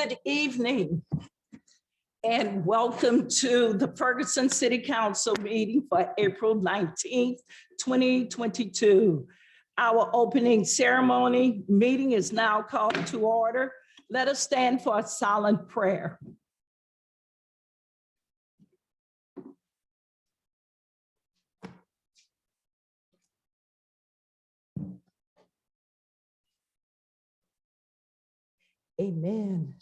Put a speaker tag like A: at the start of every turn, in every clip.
A: Good evening and welcome to the Ferguson City Council meeting for April 19th, 2022. Our opening ceremony meeting is now called to order. Let us stand for a silent prayer. Amen.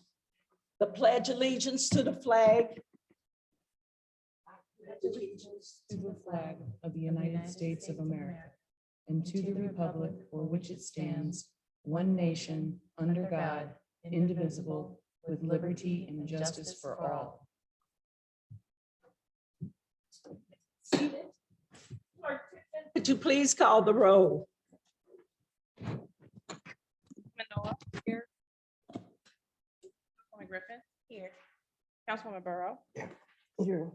A: The pledge allegiance to the flag.
B: Allegiance to the flag of the United States of America and to the republic for which it stands, one nation, under God, indivisible, with liberty and justice for all.
A: Could you please call the roll?
C: Manoa, here. Councilwoman Griffin, here. Councilwoman Burrow,
A: Here.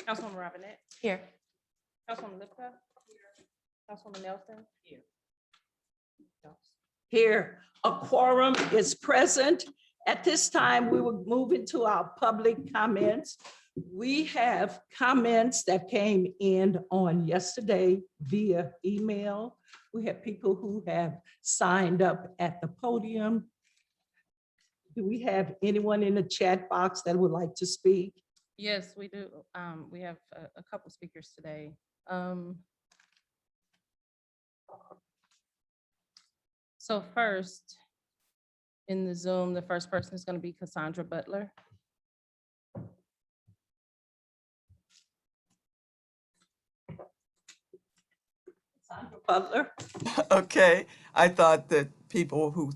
C: Councilwoman Robinette, here. Councilwoman Lipka, here. Councilwoman Nelson, here.
A: Here, a quorum is present. At this time, we will move into our public comments. We have comments that came in on yesterday via email. We have people who have signed up at the podium. Do we have anyone in the chat box that would like to speak?
C: Yes, we do. We have a couple speakers today. So first, in the Zoom, the first person is going to be Cassandra Butler.
A: Sandra Butler.
D: Okay, I thought that people who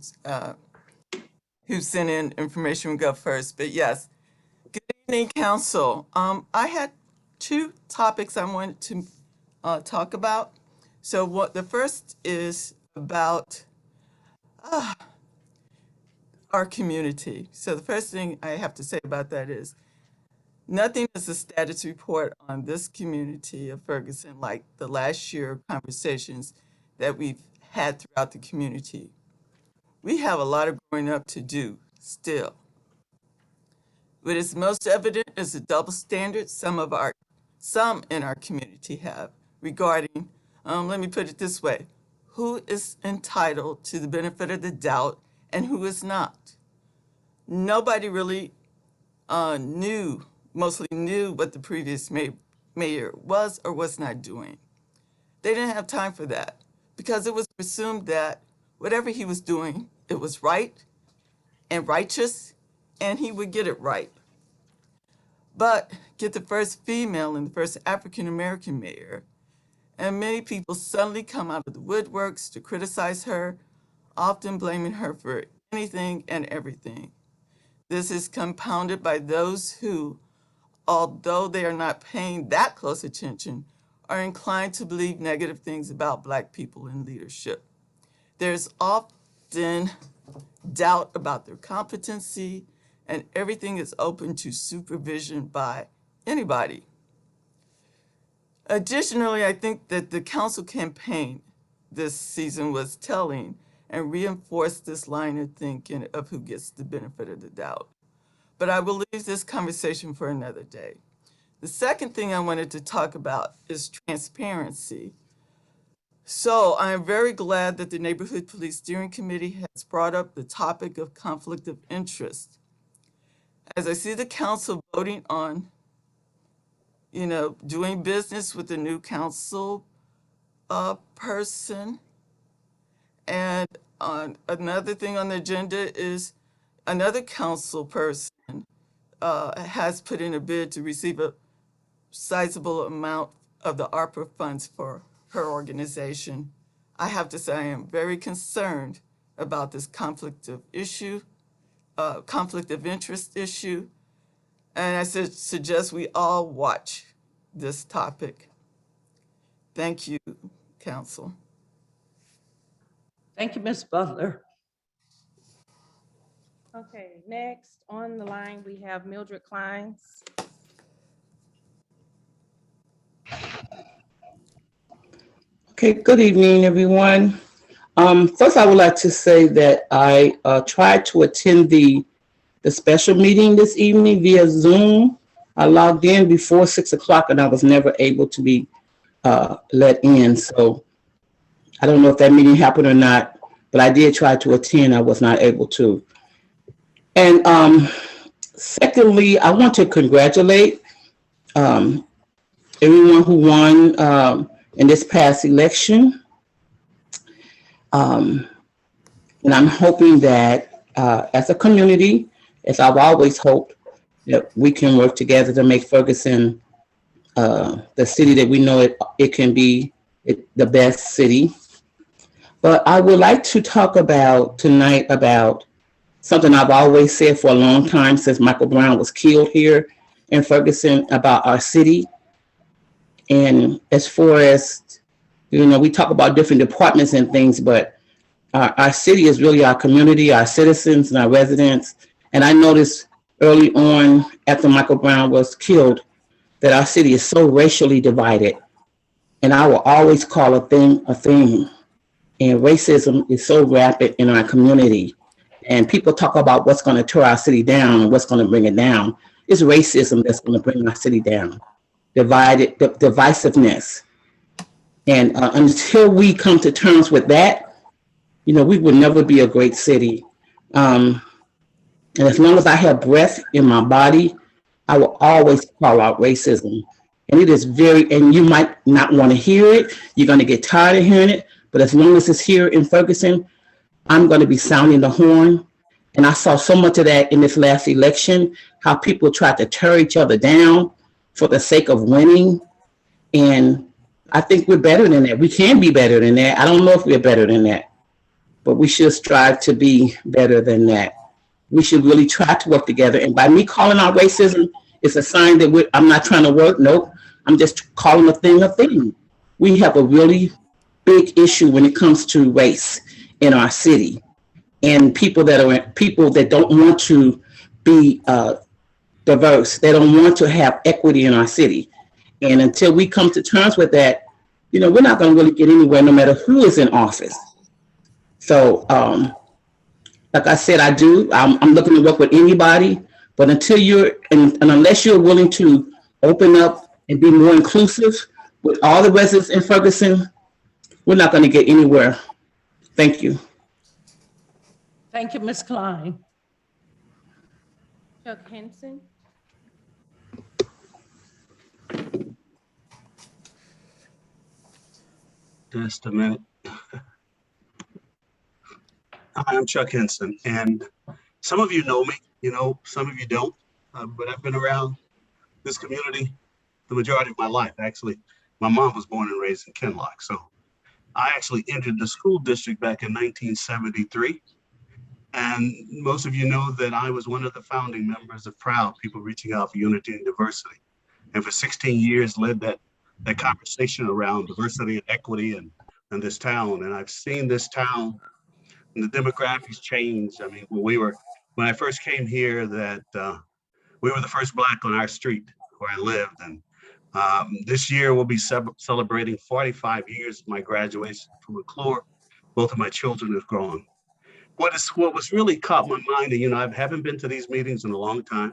D: sent in information would go first, but yes. Good evening, Council. I had two topics I wanted to talk about. So the first is about our community. So the first thing I have to say about that is nothing is a status report on this community of Ferguson like the last year conversations that we've had throughout the community. We have a lot of growing up to do still. What is most evident is the double standard some in our community have regarding, let me put it this way, who is entitled to the benefit of the doubt and who is not. Nobody really mostly knew what the previous mayor was or was not doing. They didn't have time for that because it was presumed that whatever he was doing, it was right and righteous and he would get it right. But get the first female and the first African-American mayor, and many people suddenly come out of the woodworks to criticize her, often blaming her for anything and everything. This is compounded by those who, although they are not paying that close attention, are inclined to believe negative things about Black people in leadership. There's often doubt about their competency, and everything is open to supervision by anybody. Additionally, I think that the council campaign this season was telling and reinforced this line of thinking of who gets the benefit of the doubt. But I will leave this conversation for another day. The second thing I wanted to talk about is transparency. So I am very glad that the Neighborhood Police Steering Committee has brought up the topic of conflict of interest. As I see the council voting on, doing business with the new council person, and another thing on the agenda is another council person has put in a bid to receive a sizable amount of the ARPA funds for her organization. I have to say I am very concerned about this conflict of interest issue, and I suggest we all watch this topic. Thank you, Council.
A: Thank you, Ms. Butler.
C: Okay, next on the line, we have Mildred Kleins.
E: Okay, good evening, everyone. First, I would like to say that I tried to attend the the special meeting this evening via Zoom. I logged in before 6 o'clock and I was never able to be let in. So I don't know if that meeting happened or not, but I did try to attend. I was not able to. And secondly, I want to congratulate everyone who won in this past election. And I'm hoping that as a community, as I've always hoped, that we can work together to make Ferguson the city that we know it can be, the best city. But I would like to talk about tonight about something I've always said for a long time since Michael Brown was killed here in Ferguson about our city. And as far as, we talk about different departments and things, but our city is really our community, our citizens and our residents. And I noticed early on after Michael Brown was killed that our city is so racially divided. And I will always call a thing a thing. And racism is so rapid in our community. And people talk about what's going to tear our city down and what's going to bring it down. It's racism that's going to bring our city down. Divisiveness. And until we come to terms with that, we would never be a great city. And as long as I have breath in my body, I will always call out racism. And it is and you might not want to hear it. You're going to get tired of hearing it. But as long as it's here in Ferguson, I'm going to be sounding the horn. And I saw so much of that in this last election, how people tried to tear each other down for the sake of winning. And I think we're better than that. We can be better than that. I don't know if we're better than that, but we should strive to be better than that. We should really try to work together. And by me calling out racism, it's a sign that I'm not trying to work. Nope. I'm just calling a thing a thing. We have a really big issue when it comes to race in our city, and people that don't want to be diverse. They don't want to have equity in our city. And until we come to terms with that, we're not going to really get anywhere, no matter who is in office. So, like I said, I'm looking to work with anybody, but until and unless you're willing to open up and be more inclusive with all the residents in Ferguson, we're not going to get anywhere. Thank you.
A: Thank you, Ms. Klein.
C: Chuck Henson.
F: Just a minute. Hi, I'm Chuck Henson, and some of you know me, some of you don't, but I've been around this community the majority of my life. Actually, my mom was born and raised in Kinloch, so I actually entered the school district back in 1973. And most of you know that I was one of the founding members of PROUD, People Reaching Out for Unity and Diversity. And for 16 years led that conversation around diversity and equity in this town. And I've seen this town and the demographics change. I mean, when I first came here, that we were the first Black on our street where I lived. And this year we'll be celebrating 45 years of my graduation from McClure. Both of my children have grown. What was really caught my mind, and I haven't been to these meetings in a long time.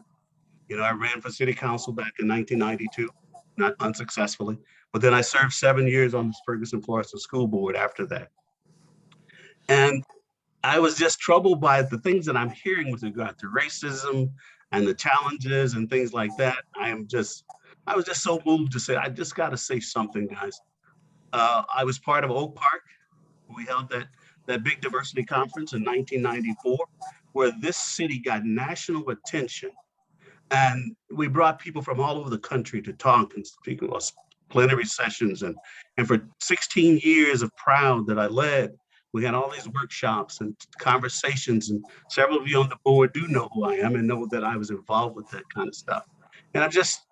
F: I ran for city council back in 1992, not unsuccessfully, but then I served 7 years on the Ferguson Florissant School Board after that. And I was just troubled by the things that I'm hearing with regard to racism and the challenges and things like that. I was just so moved to say, I just got to say something, guys. I was part of Oak Park. We held that big diversity conference in 1994, where this city got national attention. And we brought people from all over the country to talk and speak about plenary sessions. And for 16 years of PROUD that I led, we had all these workshops and conversations. And several of you on the board do know who I am and know that I was involved with that kind of stuff. And I'm just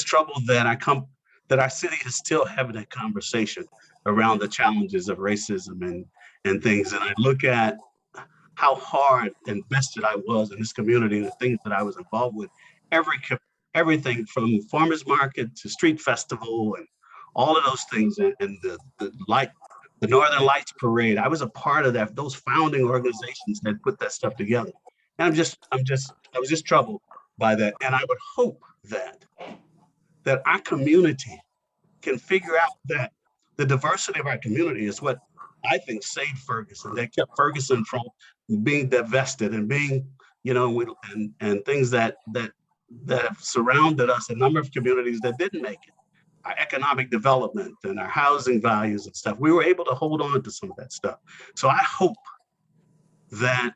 F: troubled that our city is still having that conversation around the challenges of racism and things. And I look at how hard invested I was in this community and the things that I was involved with. Everything from farmers market to street festival and all of those things, and the Northern Lights Parade. I was a part of those founding organizations that put that stuff together. And I was just troubled by that. And I would hope that our community can figure out that the diversity of our community is what I think saved Ferguson. That kept Ferguson from being divested and being, and things that have surrounded us, a number of communities that didn't make it. Our economic development and our housing values and stuff. We were able to hold on to some of that stuff. So I hope that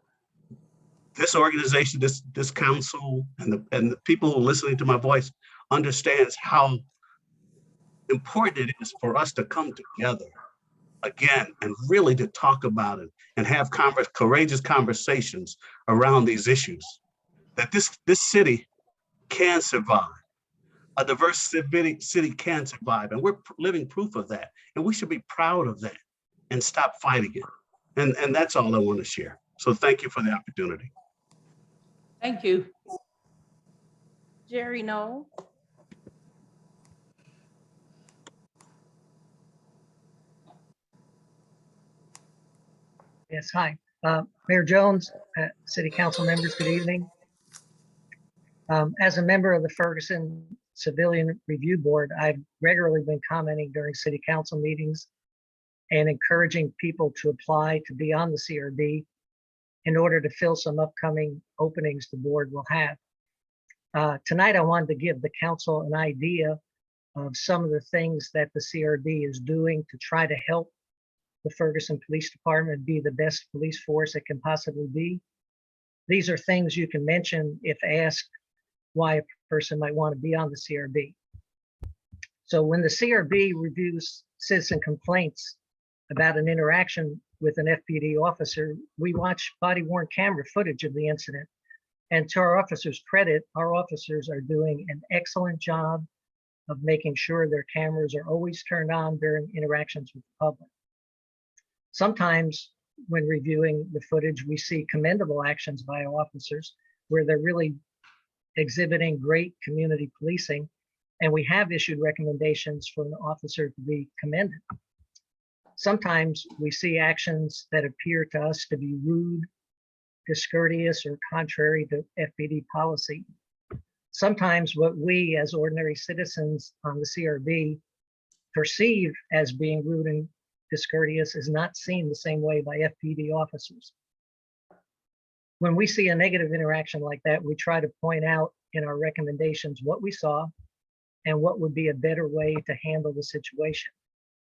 F: this organization, this council, and the people who are listening to my voice understands how important it is for us to come together again and really to talk about it and have courageous conversations around these issues. That this city can survive. A diverse city can survive, and we're living proof of that. And we should be proud of that and stop fighting it. And that's all I want to share. So thank you for the opportunity.
A: Thank you.
C: Jerry, no.
G: Yes, hi. Mayor Jones, City Council members, good evening. As a member of the Ferguson Civilian Review Board, I've regularly been commenting during City Council meetings and encouraging people to apply to be on the CRB in order to fill some upcoming openings the board will have. Tonight, I wanted to give the council an idea of some of the things that the CRB is doing to try to help the Ferguson Police Department be the best police force it can possibly be. These are things you can mention if asked why a person might want to be on the CRB. So when the CRB reviews citizen complaints about an interaction with an FPD officer, we watch body-worn camera footage of the incident. And to our officers' credit, our officers are doing an excellent job of making sure their cameras are always turned on during interactions with the public. Sometimes when reviewing the footage, we see commendable actions by officers where they're really exhibiting great community policing, and we have issued recommendations for an officer to be commended. Sometimes we see actions that appear to us to be rude, discourteous, or contrary to FPD policy. Sometimes what we as ordinary citizens on the CRB perceive as being rude and discourteous is not seen the same way by FPD officers. When we see a negative interaction like that, we try to point out in our recommendations what we saw and what would be a better way to handle the situation.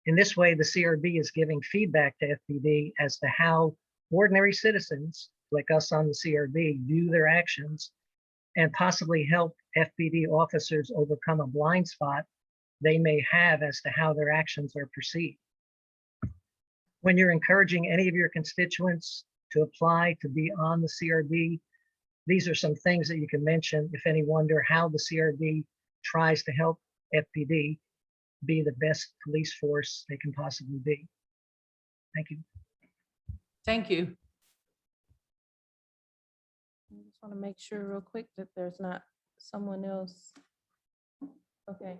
G: In this way, the CRB is giving feedback to FPD as to how ordinary citizens like us on the CRB view their actions and possibly help FPD officers overcome a blind spot they may have as to how their actions are perceived. When you're encouraging any of your constituents to apply to be on the CRB, these are some things that you can mention if any wonder how the CRB tries to help FPD be the best police force they can possibly be. Thank you.
A: Thank you.
C: I just want to make sure real quick that there's not someone else. Okay.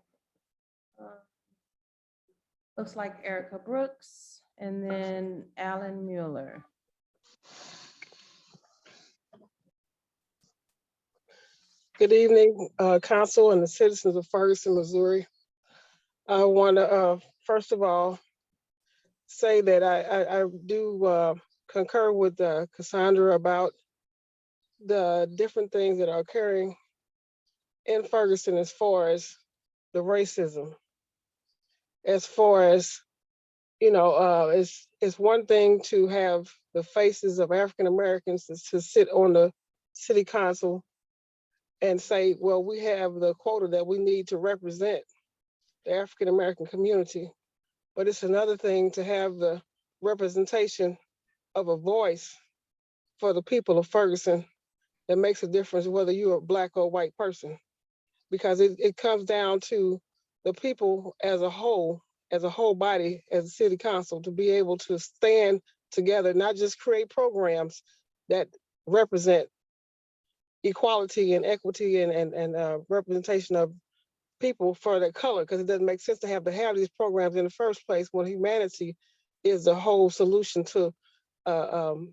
C: Looks like Erica Brooks and then Alan Mueller.
H: Good evening, Council and the citizens of Ferguson, Missouri. I want to, first of all, say that I do concur with Cassandra about the different things that are occurring in Ferguson as far as the racism. As far as, it's one thing to have the faces of African Americans to sit on the city council and say, well, we have the quota that we need to represent the African American community. But it's another thing to have the representation of a voice for the people of Ferguson that makes a difference whether you're a Black or white person. Because it comes down to the people as a whole body, as a city council, to be able to stand together, not just create programs that represent equality and equity and representation of people for their color, because it doesn't make sense to have these programs in the first place when humanity is the whole solution to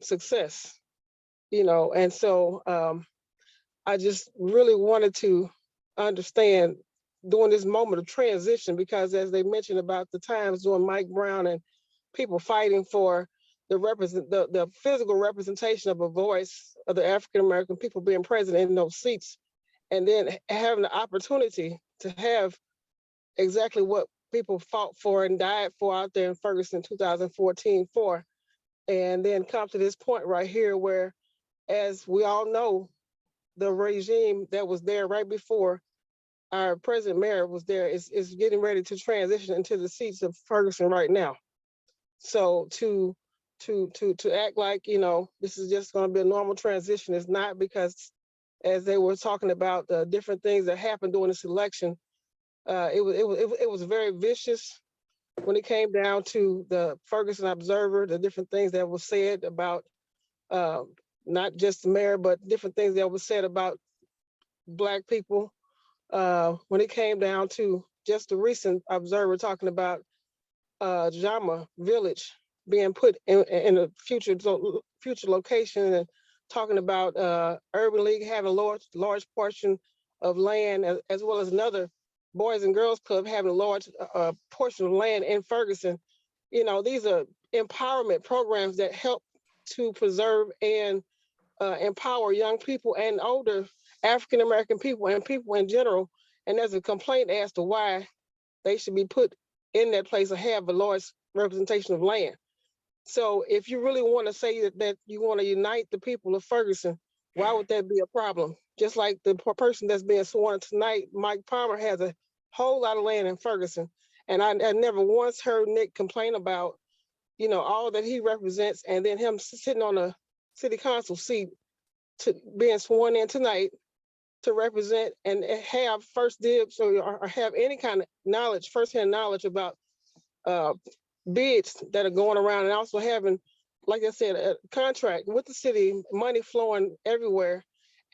H: success. And so I just really wanted to understand during this moment of transition, because as they mentioned about the times during Mike Brown and people fighting for the physical representation of a voice of the African American people being present in those seats, and then having the opportunity to have exactly what people fought for and died for out there in Ferguson 2014 for, and then come to this point right here where, as we all know, the regime that was there right before our present mayor was there is getting ready to transition into the seats of Ferguson right now. So to act like, this is just going to be a normal transition is not, because as they were talking about the different things that happened during this election, it was very vicious when it came down to the Ferguson Observer, the different things that were said about not just the mayor, but different things that were said about Black people. When it came down to just the recent Observer talking about Jama Village being put in a future location, and talking about Urban League having a large portion of land, as well as another Boys and Girls Club having a large portion of land in Ferguson. These are empowerment programs that help to preserve and empower young people and older African American people and people in general. And there's a complaint as to why they should be put in that place or have a large representation of land. So if you really want to say that you want to unite the people of Ferguson, why would that be a problem? Just like the person that's being sworn tonight, Mike Palmer, has a whole lot of land in Ferguson. And I never once heard Nick complain about, all that he represents, and then him sitting on a city council seat to being sworn in tonight to represent and have first dibs or have any kind of knowledge, firsthand knowledge about bids that are going around, and also having, like I said, a contract with the city, money flowing everywhere,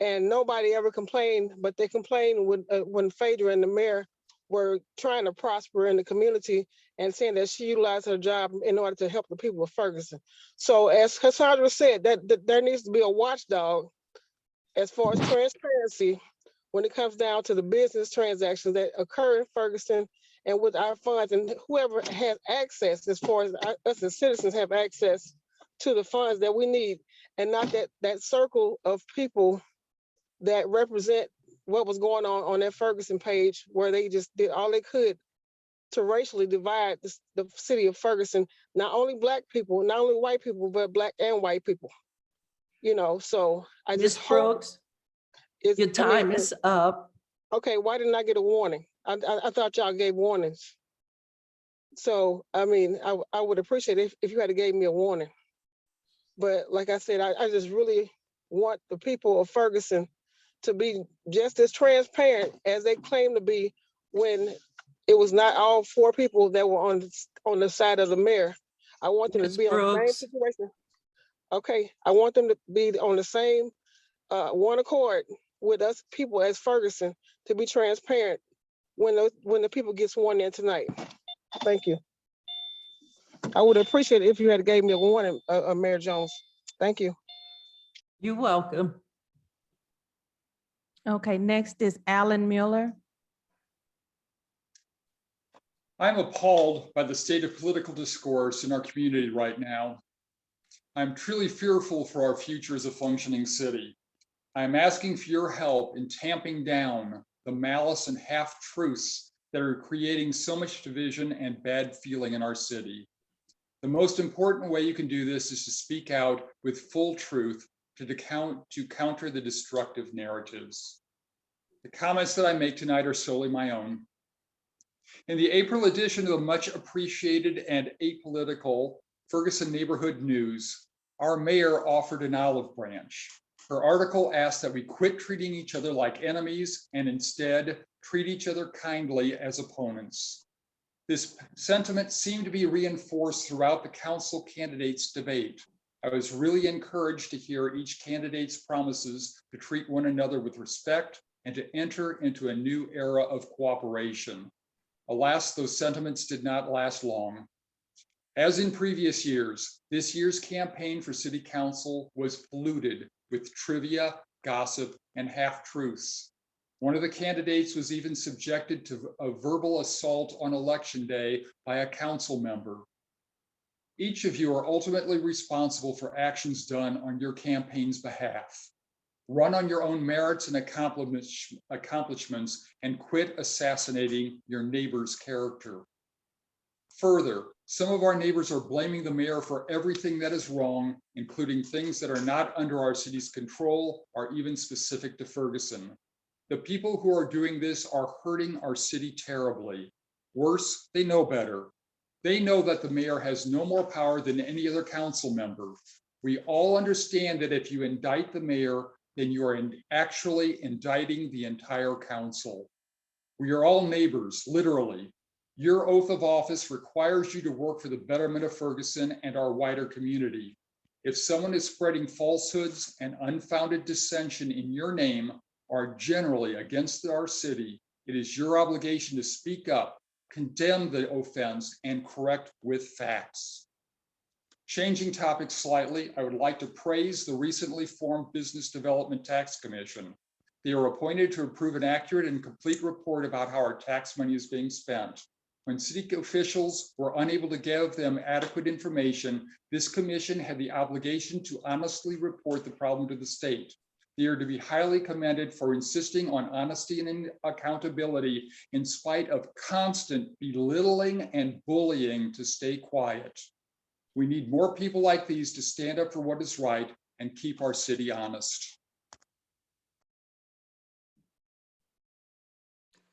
H: and nobody ever complained. But they complained when Phaedra and the mayor were trying to prosper in the community and saying that she utilized her job in order to help the people of Ferguson. So as Cassandra said, that there needs to be a watchdog as far as transparency when it comes down to the business transactions that occur in Ferguson and with our funds, and whoever has access, as far as us as citizens have access to the funds that we need, and not that circle of people that represent what was going on that Ferguson page, where they just did all they could to racially divide the city of Ferguson, not only Black people, not only white people, but Black and white people. So I just
A: Ms.
H: hope
A: Brooks, your time is up.
H: okay, why didn't I get a warning? I thought y'all gave warnings. So, I mean, I would appreciate it if you had gave me a warning. But like I said, I just really want the people of Ferguson to be just as transparent as they claim to be when it was not all 4 people that were on the side of the mayor. I want them
A: Ms.
H: to be on the same
A: Brooks,
H: situation. Okay, I want them to be on the same one accord with us people as Ferguson, to be transparent when the people get sworn in tonight. Thank you. I would appreciate it if you had gave me a warning, Mayor Jones. Thank you.
A: you're welcome.
C: Okay, next is Alan Mueller.
I: I'm appalled by the state of political discourse in our community right now. I'm truly fearful for our future as a functioning city. I'm asking for your help in tamping down the malice and half-truths that are creating so much division and bad feeling in our city. The most important way you can do this is to speak out with full truth to counter the destructive narratives. The comments that I make tonight are solely my own. In the April edition of the much appreciated and apolitical Ferguson Neighborhood News, our mayor offered an olive branch. Her article asked that we quit treating each other like enemies and instead treat each other kindly as opponents. This sentiment seemed to be reinforced throughout the council candidates' debate. I was really encouraged to hear each candidate's promises to treat one another with respect and to enter into a new era of cooperation. Alas, those sentiments did not last long. As in previous years, this year's campaign for city council was polluted with trivia, gossip, and half-truths. One of the candidates was even subjected to a verbal assault on election day by a council member. Each of you are ultimately responsible for actions done on your campaign's behalf. Run on your own merits and accomplishments and quit assassinating your neighbor's character. Further, some of our neighbors are blaming the mayor for everything that is wrong, including things that are not under our city's control or even specific to Ferguson. The people who are doing this are hurting our city terribly. Worse, they know better. They know that the mayor has no more power than any other council member. We all understand that if you indict the mayor, then you are actually indicting the entire council. We are all neighbors, literally. Your oath of office requires you to work for the betterment of Ferguson and our wider community. If someone is spreading falsehoods and unfounded dissension in your name or generally against our city, it is your obligation to speak up, condemn the offense, and correct with facts. Changing topics slightly, I would like to praise the recently formed Business Development Tax Commission. They are appointed to approve an accurate and complete report about how our tax money is being spent. When city officials were unable to give them adequate information, this commission had the obligation to honestly report the problem to the state. They are to be highly commended for insisting on honesty and accountability in spite of constant belittling and bullying to stay quiet. We need more people like these to stand up for what is right and keep our city honest.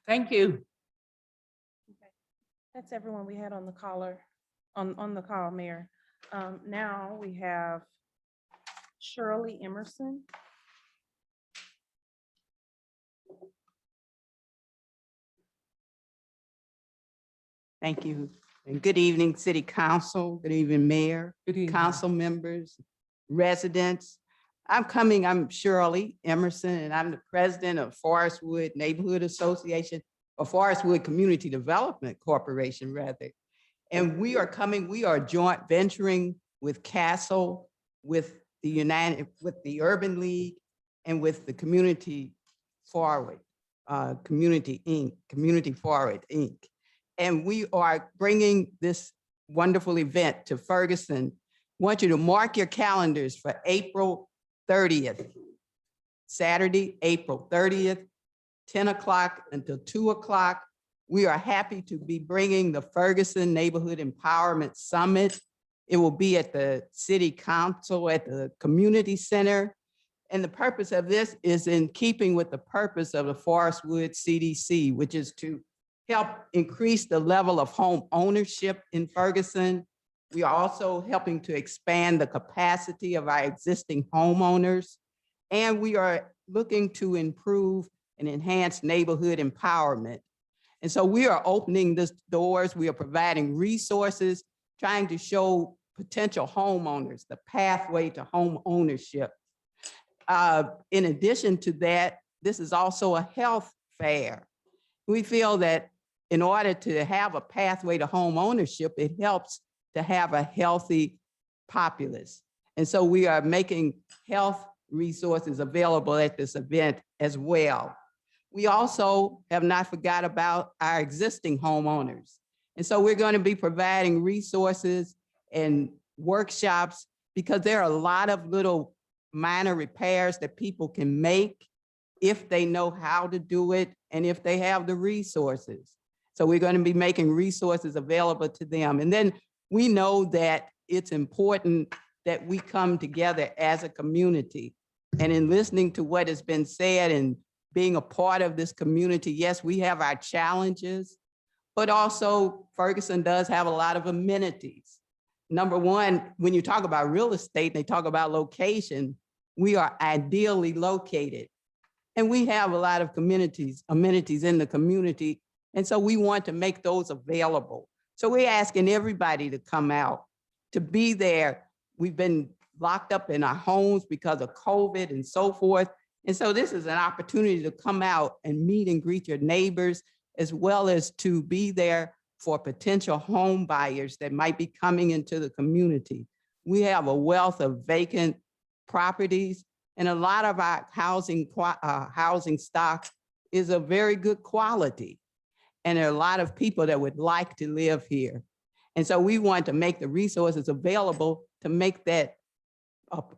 A: Thank you.
C: That's everyone we had on the caller, on the call, Mayor. Now we have Shirley Emerson.
J: Thank you. And good evening, City Council. Good evening, Mayor, council members, residents. I'm Shirley Emerson, and I'm the president of Forestwood Neighborhood Association, or Forestwood Community Development Corporation, rather. And we are joint venturing with Castle, with the Urban League, and with the Community Forward, Community Forward, Inc. And we are bringing this wonderful event to Ferguson. Want you to mark your calendars for April 30th, Saturday, April 30th, 10 o'clock until 2 o'clock. We are happy to be bringing the Ferguson Neighborhood Empowerment Summit. It will be at the City Council at the Community Center. And the purpose of this is in keeping with the purpose of the Forestwood CDC, which is to help increase the level of home ownership in Ferguson. We are also helping to expand the capacity of our existing homeowners. And we are looking to improve and enhance neighborhood empowerment. And so we are opening these doors. We are providing resources, trying to show potential homeowners the pathway to home ownership. In addition to that, this is also a health fair. We feel that in order to have a pathway to home ownership, it helps to have a healthy populace. And so we are making health resources available at this event as well. We also have not forgot about our existing homeowners. And so we're going to be providing resources and workshops because there are a lot of little minor repairs that people can make if they know how to do it and if they have the resources. So we're going to be making resources available to them. And then we know that it's important that we come together as a community. And in listening to what has been said and being a part of this community, yes, we have our challenges, but also Ferguson does have a lot of amenities. Number one, when you talk about real estate, they talk about location, we are ideally located. And we have a lot of amenities in the community. And so we want to make those available. So we're asking everybody to come out, to be there. We've been locked up in our homes because of COVID and so forth. And so this is an opportunity to come out and meet and greet your neighbors, as well as to be there for potential home buyers that might be coming into the community. We have a wealth of vacant properties, And a lot of our housing stock is of very good quality. And there are a lot of people that would like to live here. And so we want to make the resources available to make that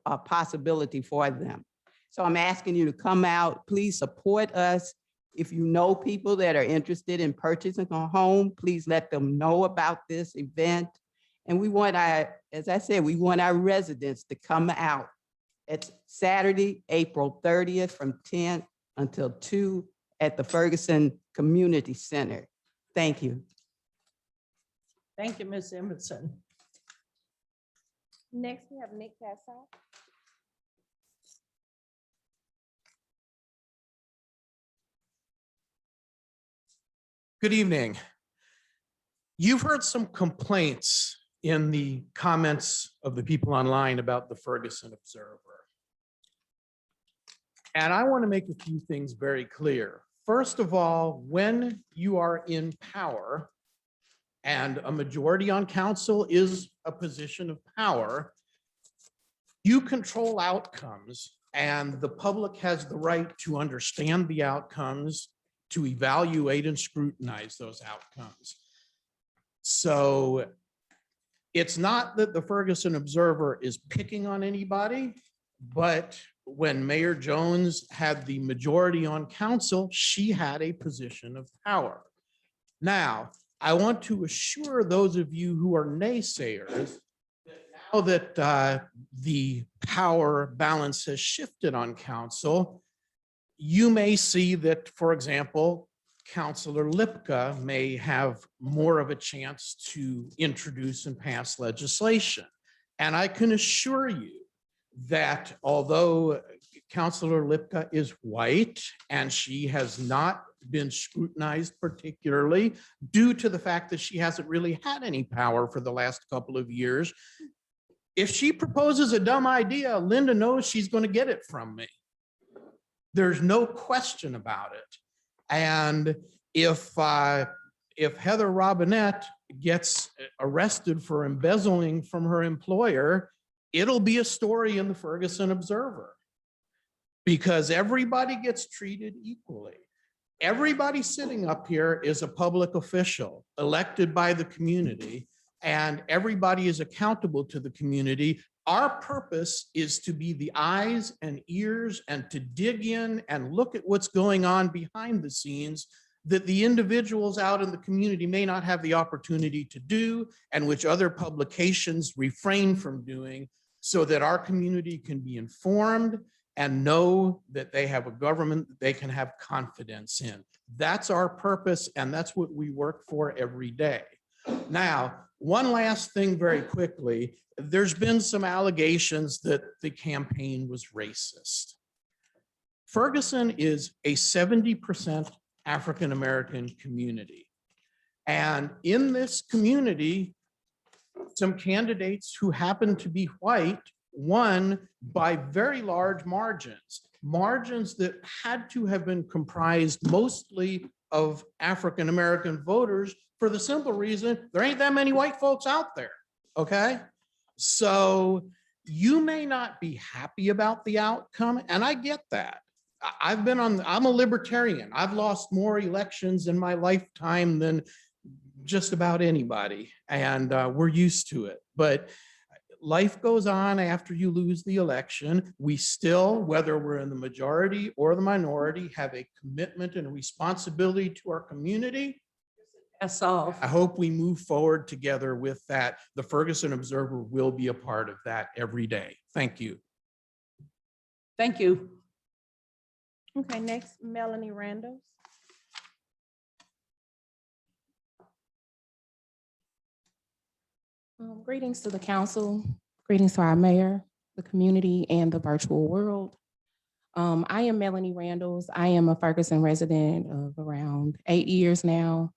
J: a possibility for them. So I'm asking you to come out, please support us. If you know people that are interested in purchasing a home, please let them know about this event. And we want as I said, we want our residents to come out. It's Saturday, April 30th from 10 until 2 at the Ferguson Community Center. Thank you.
A: Thank you, Ms. Emerson.
C: Next, we have Nick Cassaw.
K: Good evening. You've heard some complaints in the comments of the people online about the Ferguson Observer. And I want to make a few things very clear. First of all, when you are in power, and a majority on council is a position of power, you control outcomes, and the public has the right to understand the outcomes, to evaluate and scrutinize those outcomes. So it's not that the Ferguson Observer is picking on anybody, but when Mayor Jones had the majority on council, she had a position of power. Now, I want to assure those of you who are naysayers that now that the power balance has shifted on council, you may see that, for example, Councilor Lipka may have more of a chance to introduce and pass legislation. And I can assure you that although Councilor Lipka is white and she has not been scrutinized particularly due to the fact that she hasn't really had any power for the last couple of years, if she proposes a dumb idea, Linda knows she's going to get it from me. There's no question about it. And if Heather Robinette gets arrested for embezzling from her employer, it'll be a story in the Ferguson Observer because everybody gets treated equally. Everybody sitting up here is a public official elected by the community, and everybody is accountable to the community. Our purpose is to be the eyes and ears and to dig in and look at what's going on behind the scenes that the individuals out in the community may not have the opportunity to do, and which other publications refrain from doing, so that our community can be informed and know that they have a government that they can have confidence in. That's our purpose, and that's what we work for every day. Now, one last thing very quickly, there's been some allegations that the campaign was racist. Ferguson is a 70% African-American community. And in this community, some candidates who happen to be white won by very large margins, margins that had to have been comprised mostly of African-American voters for the simple reason there ain't that many white folks out there, okay? So you may not be happy about the outcome, and I get that. I'm a libertarian. I've lost more elections in my lifetime than just about anybody, and we're used to it. But life goes on after you lose the election. We still, whether we're in the majority or the minority, have a commitment and a responsibility to our community.
A: That's all.
K: I hope we move forward together with that. The Ferguson Observer will be a part of that every day. Thank you.
A: Thank you.
C: Okay, next, Melanie Randall. Greetings to the council, greetings to our mayor, the community, and the virtual world. I am Melanie Randalls. I am a Ferguson resident of around 8 years now.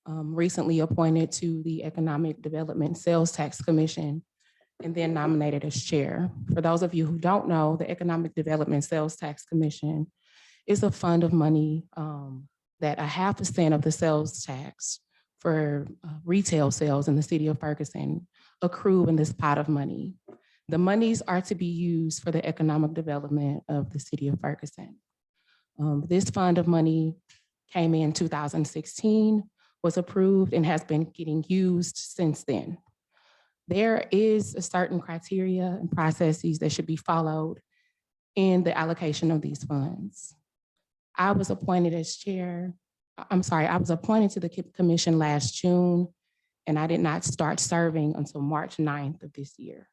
C: Recently appointed to the Economic Development Sales Tax Commission and then nominated as chair. For those of you who don't know, the Economic Development Sales Tax Commission is a fund of money that 0.5% of the sales tax for retail sales in the city of Ferguson accrue in this pot of money. The monies are to be used for the economic development of the city of Ferguson. This fund of money came in 2016, was approved, and has been getting used since then. There is a certain criteria and processes that should be followed in the allocation of these funds. I was appointed as chair. I was appointed to the commission last June, and I did not start serving until March 9th of this year.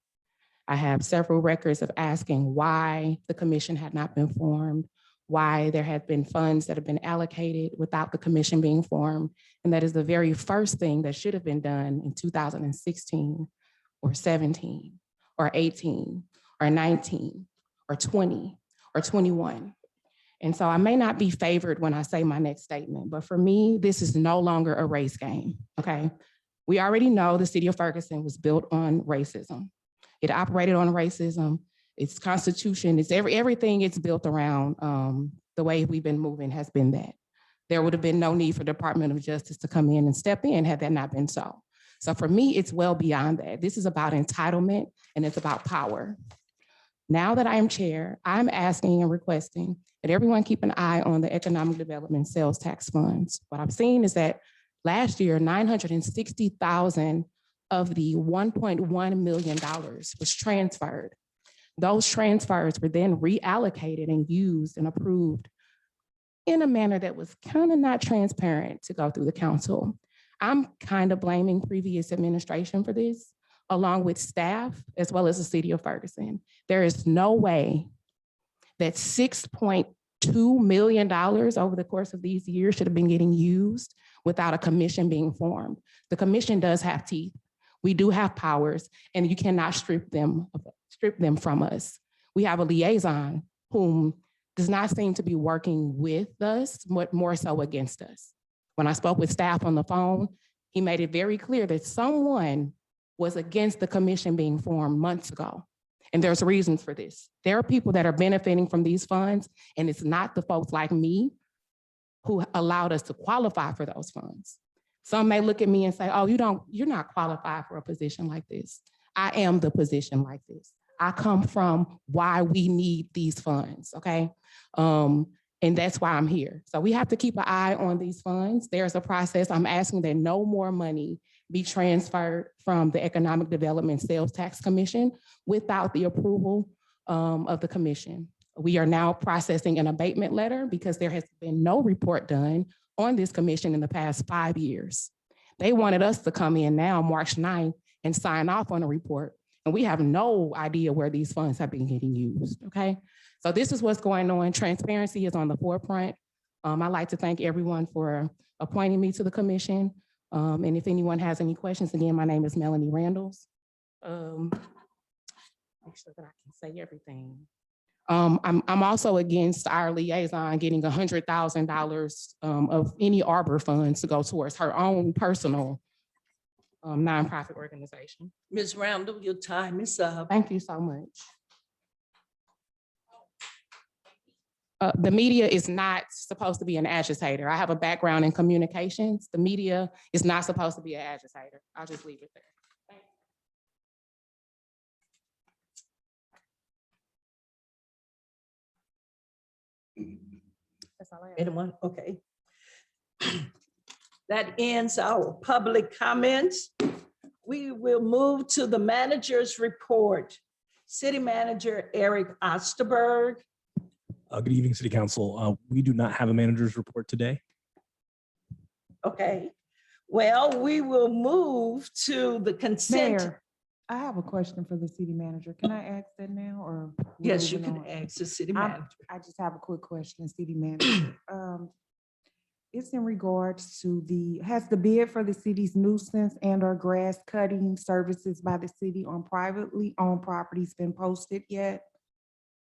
C: I have several records of asking why the commission had not been formed, why there had been funds that have been allocated without the commission being formed. And that is the very first thing that should have been done in 2016 or 17 or 18 or 19 or 20 or 21. And so I may not be favored when I say my next statement, but for me, this is no longer a race game, okay? We already know the city of Ferguson was built on racism. It operated on racism. Its constitution, it's everything it's built around. The way we've been moving has been that. There would have been no need for Department of Justice to come in and step in had that not been so. So for me, it's well beyond that. This is about entitlement and it's about power. Now that I am chair, I'm asking and requesting that everyone keep an eye on the economic development sales tax funds. What I've seen is that last year, 960,000 of the $1.1 million was transferred. Those transfers were then reallocated and used and approved in a manner that was kind of not transparent to go through the council. I'm kind of blaming previous administration for this, along with staff, as well as the city of Ferguson. There is no way that $6.2 million over the course of these years should have been getting used without a commission being formed. The commission does have teeth. We do have powers, and you cannot strip them from us. We have a liaison whom does not seem to be working with us, but more so against us. When I spoke with staff on the phone, he made it very clear that someone was against the commission being formed months ago. And there's reasons for this. There are people that are benefiting from these funds, and it's not the folks like me who allowed us to qualify for those funds. Some may look at me and say, oh, you're not qualified for a position like this. I am the position like this. I come from why we need these funds, okay? And that's why I'm here. So we have to keep an eye on these funds. There's a process. I'm asking that no more money be transferred from the Economic Development Sales Tax Commission without the approval of the commission. We are now processing an abatement letter because there has been no report done on this commission in the past 5 years. They wanted us to come in now, March 9th, and sign off on a report. And we have no idea where these funds have been getting used, okay? So this is what's going on. Transparency is on the forefront. I'd like to thank everyone for appointing me to the commission. And if anyone has any questions, again, my name is Melanie Randles. Make sure that I can say everything. I'm also against our liaison getting $100,000 of any Arbor funds to go towards her own personal nonprofit organization.
A: Ms. Randall, your time is up.
C: Thank you so much. The media is not supposed to be an agitator. I have a background in communications. The media is not supposed to be an agitator. I'll just leave it there. That's all I have.
A: Anyone? Okay. That ends our public comments. We will move to the manager's report. City Manager Eric Osterberg.
L: Good evening, City Council. We do not have a manager's report today.
A: Okay. Well, we will move to the consent.
M: Mayor, I have a question for the city manager. Can I ask that now or?
A: Yes, you
M: moving
A: can
M: on?
A: ask the city
M: I'm-
A: manager.
M: I just have a quick question, city manager. It's in regards to has the bid for the city's nuisance and or grass cutting services by the city on privately owned properties been posted yet?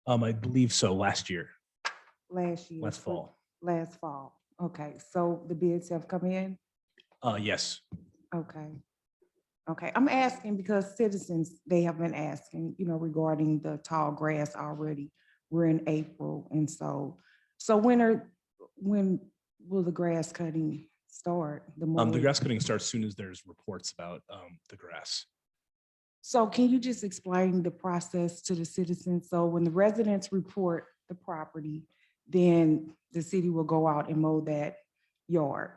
L: I believe so, last year,
M: Last year?
L: last fall.
M: Last fall. Okay, so the bids have come in?
L: Yes.
M: Okay. Okay, I'm asking because citizens, they have been asking, regarding the tall grass already. We're in April, and so when will the grass cutting start?
L: The grass cutting starts soon as there's reports about the grass.
M: So can you just explain the process to the citizens? So when the residents report the property, then the city will go out and mow that yard.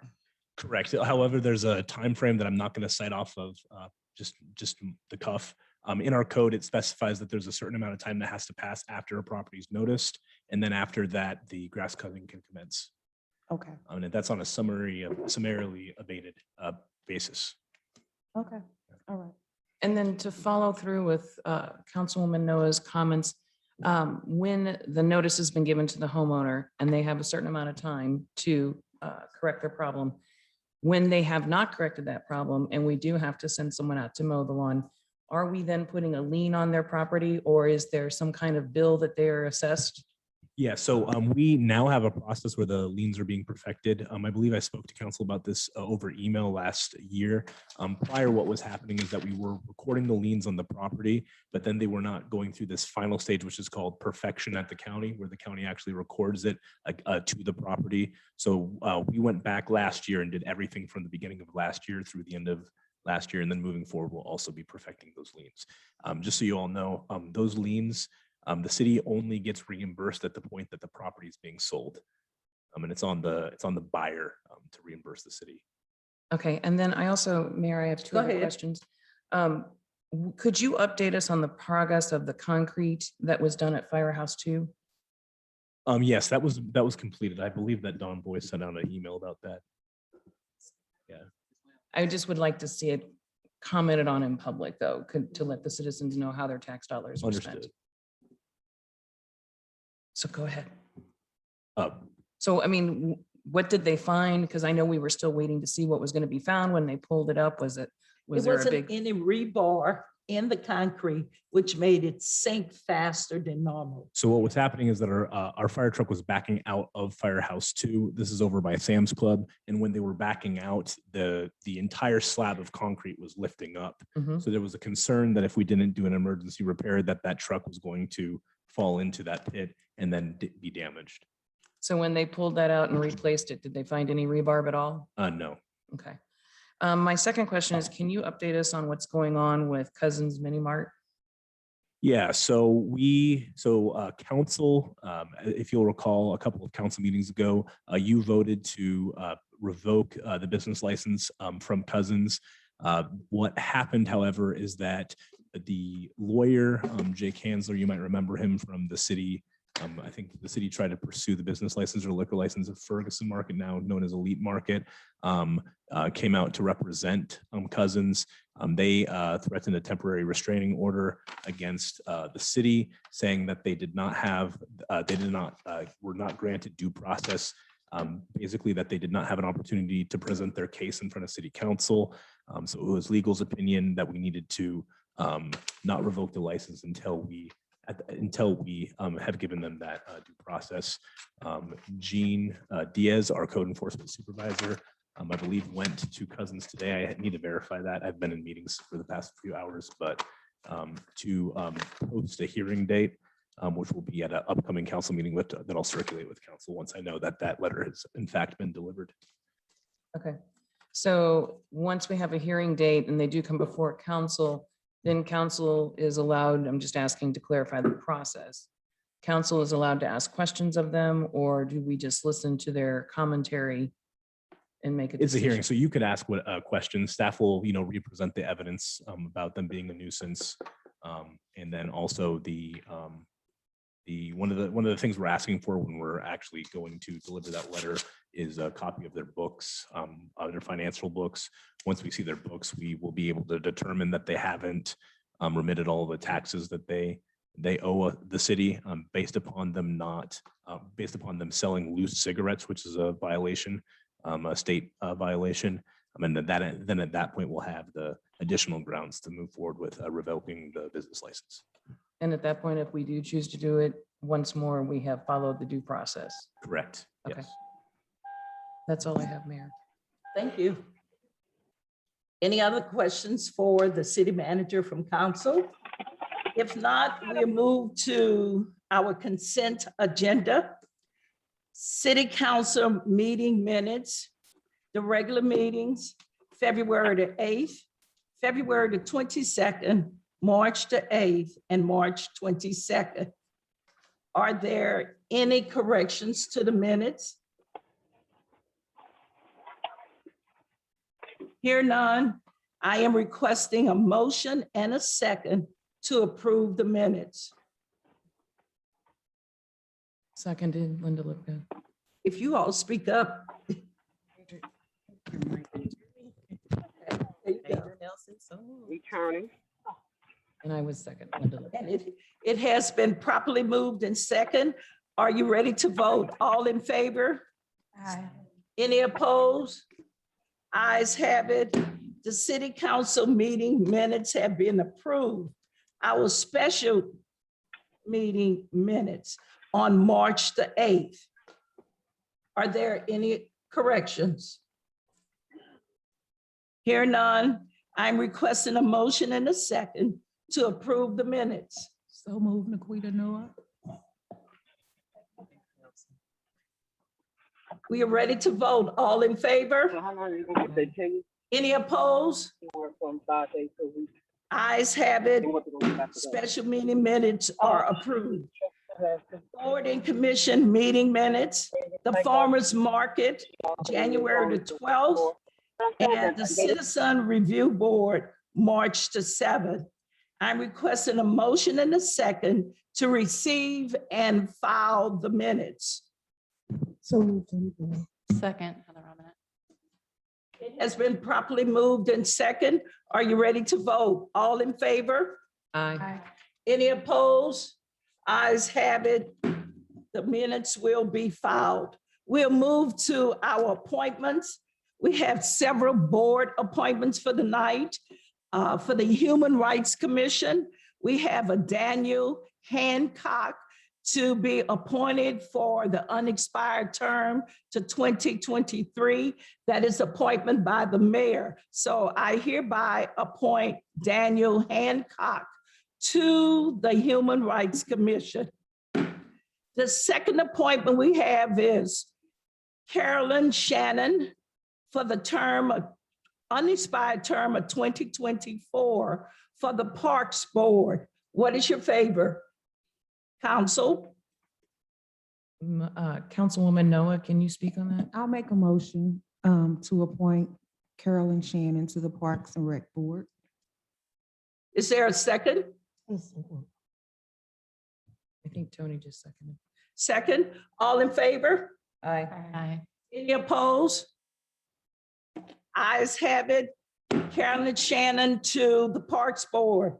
L: Correct. However, there's a time frame that I'm not going to cite off of just the cuff. In our code, it specifies that there's a certain amount of time that has to pass after a property is noticed, and then after that, the grass cutting can commence.
M: Okay,
L: And that's on a summarily abated basis.
M: okay, all right.
B: And then to follow through with Councilwoman Noah's comments, when the notice has been given to the homeowner and they have a certain amount of time to correct their problem, when they have not corrected that problem and we do have to send someone out to mow the lawn, are we then putting a lien on their property, or is there some kind of bill that they are assessed?
L: Yeah, so we now have a process where the liens are being perfected. I believe I spoke to council about this over email last year. Prior, what was happening is that we were recording the liens on the property, but then they were not going through this final stage, which is called perfection at the county, where the county actually records it to the property. So we went back last year and did everything from the beginning of last year through the end of last year, and then moving forward, we'll also be perfecting those liens. Just so you all know, those liens, the city only gets reimbursed at the point that the property is being sold. And it's on the buyer to reimburse the city.
B: Okay, and then I also, Mayor, I have two
A: Go
B: other
A: ahead.
B: questions. Could you update us on the progress of the concrete that was done at Firehouse 2?
L: Yes, that was completed. I believe that Don Boyce sent out an email about that.
B: I just would like to see it commented on in public, though, to let the citizens know how their tax dollars were spent.
L: Understood.
B: So go ahead.
L: Uh,
B: So, I mean, what did they find? Because I know we were still waiting to see what was going to be found when they pulled it up. Was
A: It
B: there a
A: wasn't
B: big?
A: any rebar in the concrete, which made it sink faster than normal.
L: So what was happening is that our fire truck was backing out of Firehouse 2. This is over by Sam's Club. And when they were backing out, the entire slab of concrete was lifting up.
B: Mhm.
L: So there was a concern that if we didn't do an emergency repair, that truck was going to fall into that pit and then be damaged.
B: So when they pulled that out and replaced it, did they find any rebarb at all?
L: No.
B: Okay. My second question is, can you update us on what's going on with Cousins Mini Mart?
L: Yeah, so council, if you'll recall, a couple of council meetings ago, you voted to revoke the business license from Cousins. What happened, however, is that the lawyer, Jake Hansler, you might remember him from the city. I think the city tried to pursue the business license or liquor license of Ferguson Market, now known as Elite Market, came out to represent Cousins. They threatened a temporary restraining order against the city, saying that they were not granted due process. Basically that they did not have an opportunity to present their case in front of city council. So it was legal's opinion that we needed to not revoke the license until we have given them that due process. Gene Diaz, our code enforcement supervisor, I believe went to Cousins today. I need to verify that. I've been in meetings for the past few hours, but to post a hearing date, which will be at an upcoming council meeting that I'll circulate with council once I know that letter has in fact been delivered.
B: Okay. So once we have a hearing date and they do come before council, then council is allowed, I'm just asking to clarify the process. Council is allowed to ask questions of them, or do we just listen to their commentary and make a decision?
L: It's a hearing, so you could ask what questions. Staff will, represent the evidence about them being a nuisance, and then also one of the things we're asking for when we're actually going to deliver that letter is a copy of their books, their financial books. Once we see their books, we will be able to determine that they haven't remitted all of the taxes that they owe the city, based upon them selling loose cigarettes, which is a violation, a state violation. And then at that point, we'll have the additional grounds to move forward with revoking the business license.
B: And at that point, if we do choose to do it once more, we have followed the due process.
L: Correct.
B: Okay.
L: Yes.
B: That's all I have, Mayor.
A: Thank you. Any other questions for the city manager from council? If not, we'll move to our consent agenda. City council meeting minutes, the regular meetings, February the 8th, February the 22nd, March the 8th, and March 22nd. Are there any corrections to the minutes? Hear none, I am requesting a motion and a second to approve the minutes.
B: Seconded, Linda Lipka.
A: If you all speak up.
H: Returning.
B: And I was second, Linda Lipka.
A: And it has been properly moved and second. Are you ready to vote? All in favor? Any opposed? Ayes have it. The city council meeting minutes have been approved. Our special meeting minutes on March the 8th. Are there any corrections? Hear none, I'm requesting a motion and a second to approve the minutes.
M: So move, Naquita Noah.
A: We are ready to vote. All in favor?
H: How long are you gonna get that
A: Any opposed?
H: from 5 days a week?
A: Ayes have it. Special meeting minutes are approved. Board and commission meeting minutes, the farmers market, January the 12th, and the citizen review board, March the 7th. I'm requesting a motion and a second to receive and file the minutes.
M: So.
N: Second, Heather Robinette.
A: It has been properly moved and second. Are you ready to vote? All in favor?
B: Aye.
A: Any opposed? Ayes have it. The minutes will be filed. We'll move to our appointments. We have several board appointments for the night. For the Human Rights Commission, we have a Daniel Hancock to be appointed for the unexpired term to 2023. That is appointment by the mayor. So I hereby appoint Daniel Hancock to the Human Rights Commission. The second appointment we have is Carolyn Shannon for the term of unexpired term of 2024 for the Parks Board. What is your favor? Council?
B: Councilwoman Noah, can you speak on that?
M: I'll make a motion to appoint Carolyn Shannon to the Parks and Rec Board.
A: Is there a second?
B: I think Tony just seconded.
A: Second, all in favor?
B: Aye.
N: Aye.
A: Any opposed? Ayes have it. Carolyn Shannon to the Parks Board.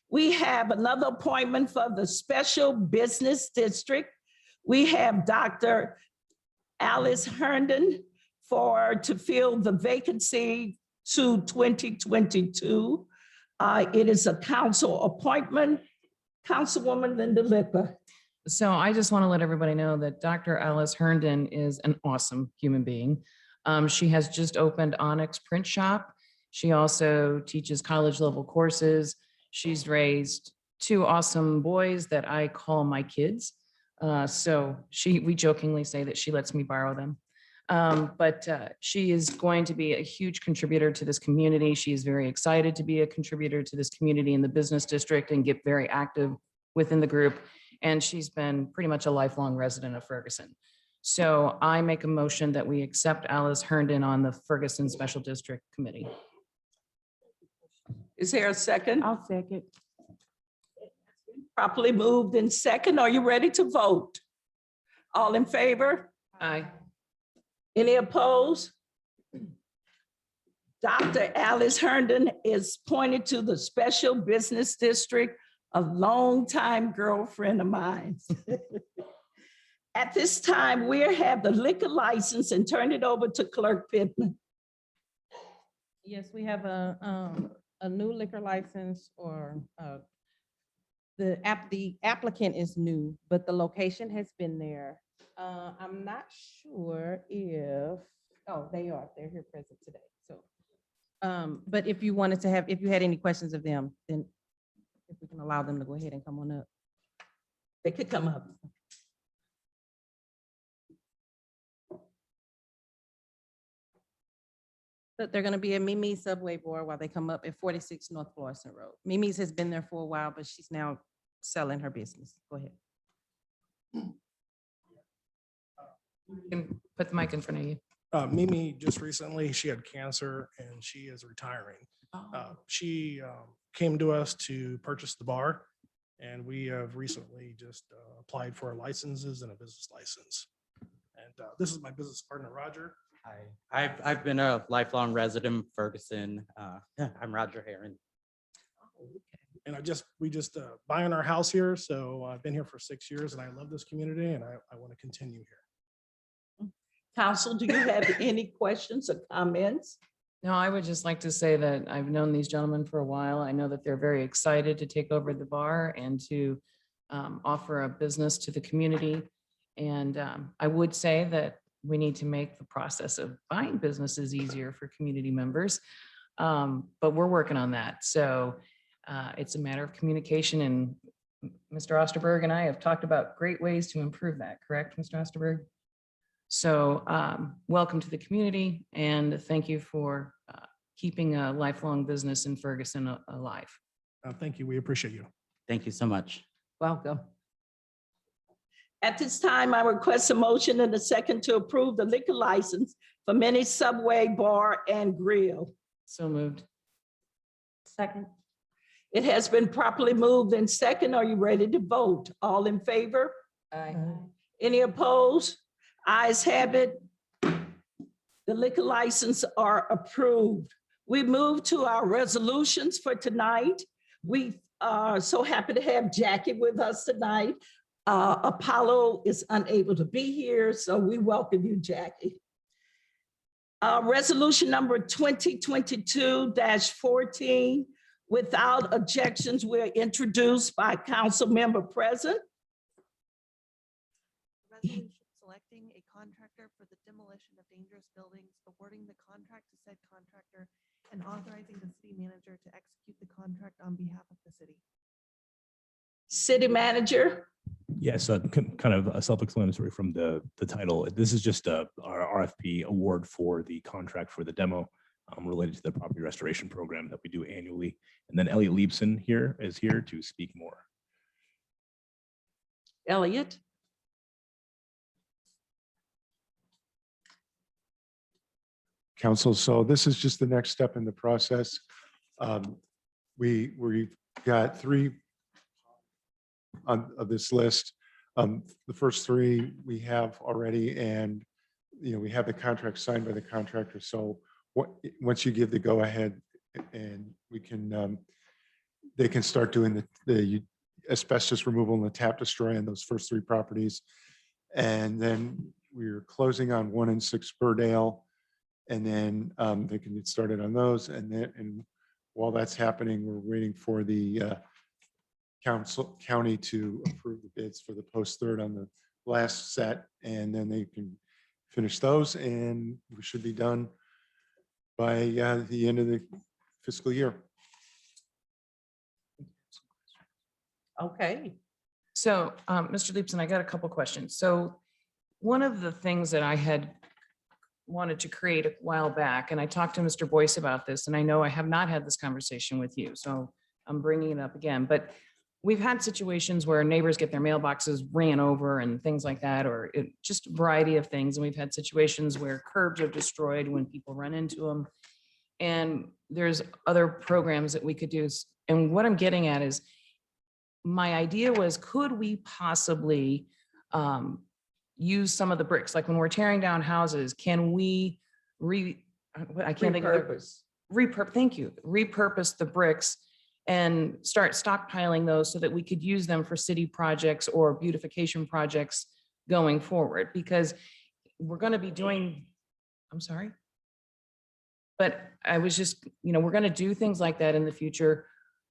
A: We have another appointment for the Special Business District. We have Dr. Alice Herndon to fill the vacancy to 2022. It is a council appointment. Councilwoman Linda Lipper.
B: So I just want to let everybody know that Dr. Alice Herndon is an awesome human being. She has just opened Onyx Print Shop. She also teaches college level courses. She's raised two awesome boys that I call my kids. We jokingly say that she lets me borrow them. But she is going to be a huge contributor to this community. She is very excited to be a contributor to this community in the business district and get very active within the group. And she's been pretty much a lifelong resident of Ferguson. So I make a motion that we accept Alice Herndon on the Ferguson Special District Committee.
A: Is there a second?
M: I'll second.
A: Properly moved in second. Are you ready to vote? All in favor?
B: Aye.
A: Any opposed? Dr. Alice Herndon is appointed to the Special Business District, a longtime girlfriend of mine. At this time, we have the liquor license and turn it over to Clerk Pittman.
O: Yes, we have a new liquor license or the applicant is new, but the location has been there. I'm not sure if, oh, they're here present today. So, but if you wanted to have, if you had any questions of them, then if we can allow them to go ahead and come on up.
A: They could come up.
O: But they're gonna be a Mimi's Subway Bar while they come up at 46 North Florissant Road. Mimi's has been there for a while, but she's now selling her business. Go ahead.
B: You can put the mic in front of you.
P: Mimi just recently, she had cancer and she is retiring. She came to us to purchase the bar, and we have recently just applied for our licenses and a business license. And this is my business partner, Roger.
Q: Hi, I've been a lifelong resident of Ferguson. I'm Roger Heron.
P: And we just buying our house here. So I've been here for 6 years and I love this community and I want to continue here.
A: Council, do you have any questions or comments?
B: No, I would just like to say that I've known these gentlemen for a while. I know that they're very excited to take over the bar and to offer a business to the community. And I would say that we need to make the process of buying businesses easier for community members. But we're working on that. So it's a matter of communication, and Mr. Osterberg and I have talked about great ways to improve that, correct, Mr. Osterberg? So welcome to the community, and thank you for keeping a lifelong business in Ferguson alive.
P: Thank you. We appreciate you.
Q: Thank you so much.
A: Welcome. At this time, I request a motion and a second to approve the liquor license for Mimi's Subway Bar and Grill.
B: So moved.
O: Second.
A: It has been properly moved and second. Are you ready to vote? All in favor?
B: Aye.
A: Any opposed? Ayes have it. The liquor license are approved. We move to our resolutions for tonight. We are so happy to have Jackie with us tonight. Apollo is unable to be here, so we welcome you, Jackie. Resolution number 2022-14, without objections, were introduced by council member present.
R: Resolution selecting a contractor for the demolition of dangerous buildings, awarding the contract to said contractor, and authorizing the city manager to execute the contract on behalf of the city.
A: City manager.
L: Yes, kind of self-explanatory from the title. This is just our RFP award for the contract for the demo related to the property restoration program that we do annually. And then Elliot Leibson is here to speak more.
A: Elliot.
S: Council, so this is just the next step in the process. We've got three of this list. The first three we have already, and we have the contract signed by the contractor. So once you give the go ahead, and we can, they can start doing the asbestos removal and the tap destroy on those first three properties. And then we're closing on 1 and 6 Burdale, and then they can get started on those. And while that's happening, we're waiting for the county to approve the bids for the post third on the last set, and then they can finish those, and we should be done by the end of the fiscal year.
A: Okay.
B: So, Mr. Leibson, I got a couple questions. So one of the things that I had wanted to create a while back, and I talked to Mr. Boyce about this, and I know I have not had this conversation with you, so I'm bringing it up again, but we've had situations where neighbors get their mailboxes ran over and things like that, or just a variety of things. And we've had situations where curbs are destroyed when people run into them. And there's other programs that we could do. And what I'm getting at is, my idea was, could we possibly use some of the bricks? Like when we're tearing down houses, can we repurpose the bricks and start stockpiling those so that we could use them for city projects or beautification projects going forward? Because we're going to be doing, I'm sorry, but I was just, we're going to do things like that in the future.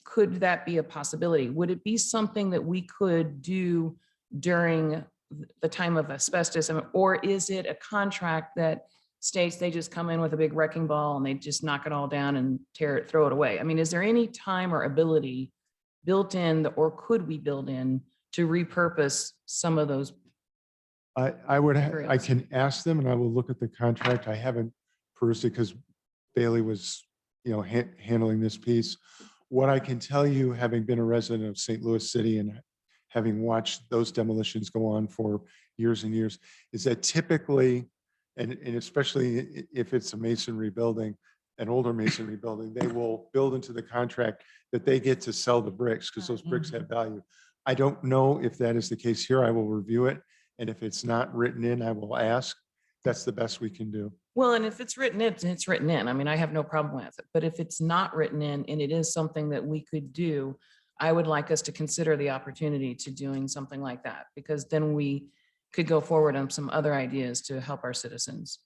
B: Could that be a possibility? Would it be something that we could do during the time of asbestos? Or is it a contract that states they just come in with a big wrecking ball and they just knock it all down and throw it away? I mean, is there any time or ability built in, or could we build in to repurpose some of those?
S: I can ask them, and I will look at the contract. I haven't perused it because Bailey was, handling this piece. What I can tell you, having been a resident of St. Louis City and having watched those demolitions go on for years and years, is that typically, and especially if it's a masonry building, an older masonry building, they will build into the contract that they get to sell the bricks because those bricks have value. I don't know if that is the case here. I will review it. And if it's not written in, I will ask. That's the best we can do.
B: Well, and if it's written in, it's written in. I mean, I have no problem with it. But if it's not written in and it is something that we could do, I would like us to consider the opportunity to doing something like that, because then we could go forward on some other ideas to help our citizens.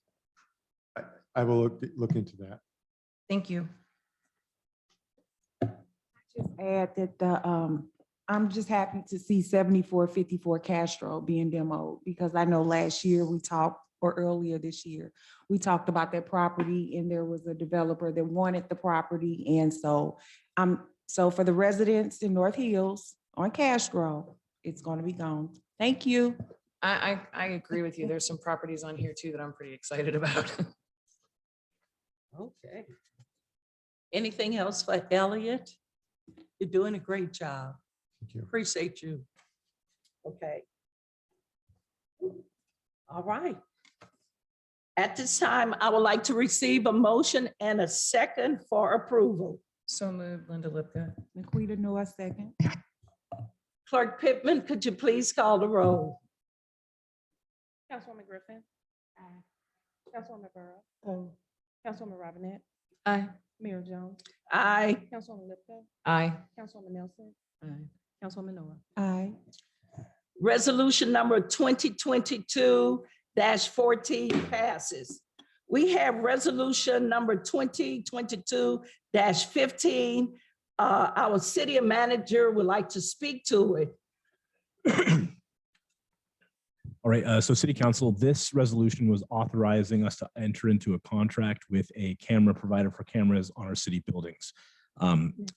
S: I will look into that.
B: Thank you.
M: Just add that I'm just happy to see 7454 Castro being demoed, because I know last year we talked, or earlier this year, we talked about that property and there was a developer that wanted the property. And so so for the residents in North Hills on Castro, it's going to be gone. Thank you.
B: I agree with you. There's some properties on here too that I'm pretty excited about.
A: Okay. Anything else for Elliot? You're doing a great job.
S: Thank you.
A: Appreciate you. Okay. All right. At this time, I would like to receive a motion and a second for approval.
B: So moved, Linda Lipka.
M: Laquita Noah, second.
A: Clerk Pittman, could you please call the roll?
O: Councilwoman Griffin. Aye. Councilwoman Burrow.
H: Oh,
O: Councilwoman Robinette.
B: Aye.
O: Mayor Jones.
A: Aye.
O: Councilwoman Lipka.
B: Aye.
O: Councilwoman Nelson.
B: Aye.
O: Councilwoman Noah.
M: Aye.
A: Resolution number 2022-14 passes. We have resolution number 2022-15. Our city manager would like to speak to it.
L: All right, so City Council, this resolution was authorizing us to enter into a contract with a camera provider for cameras on our city buildings.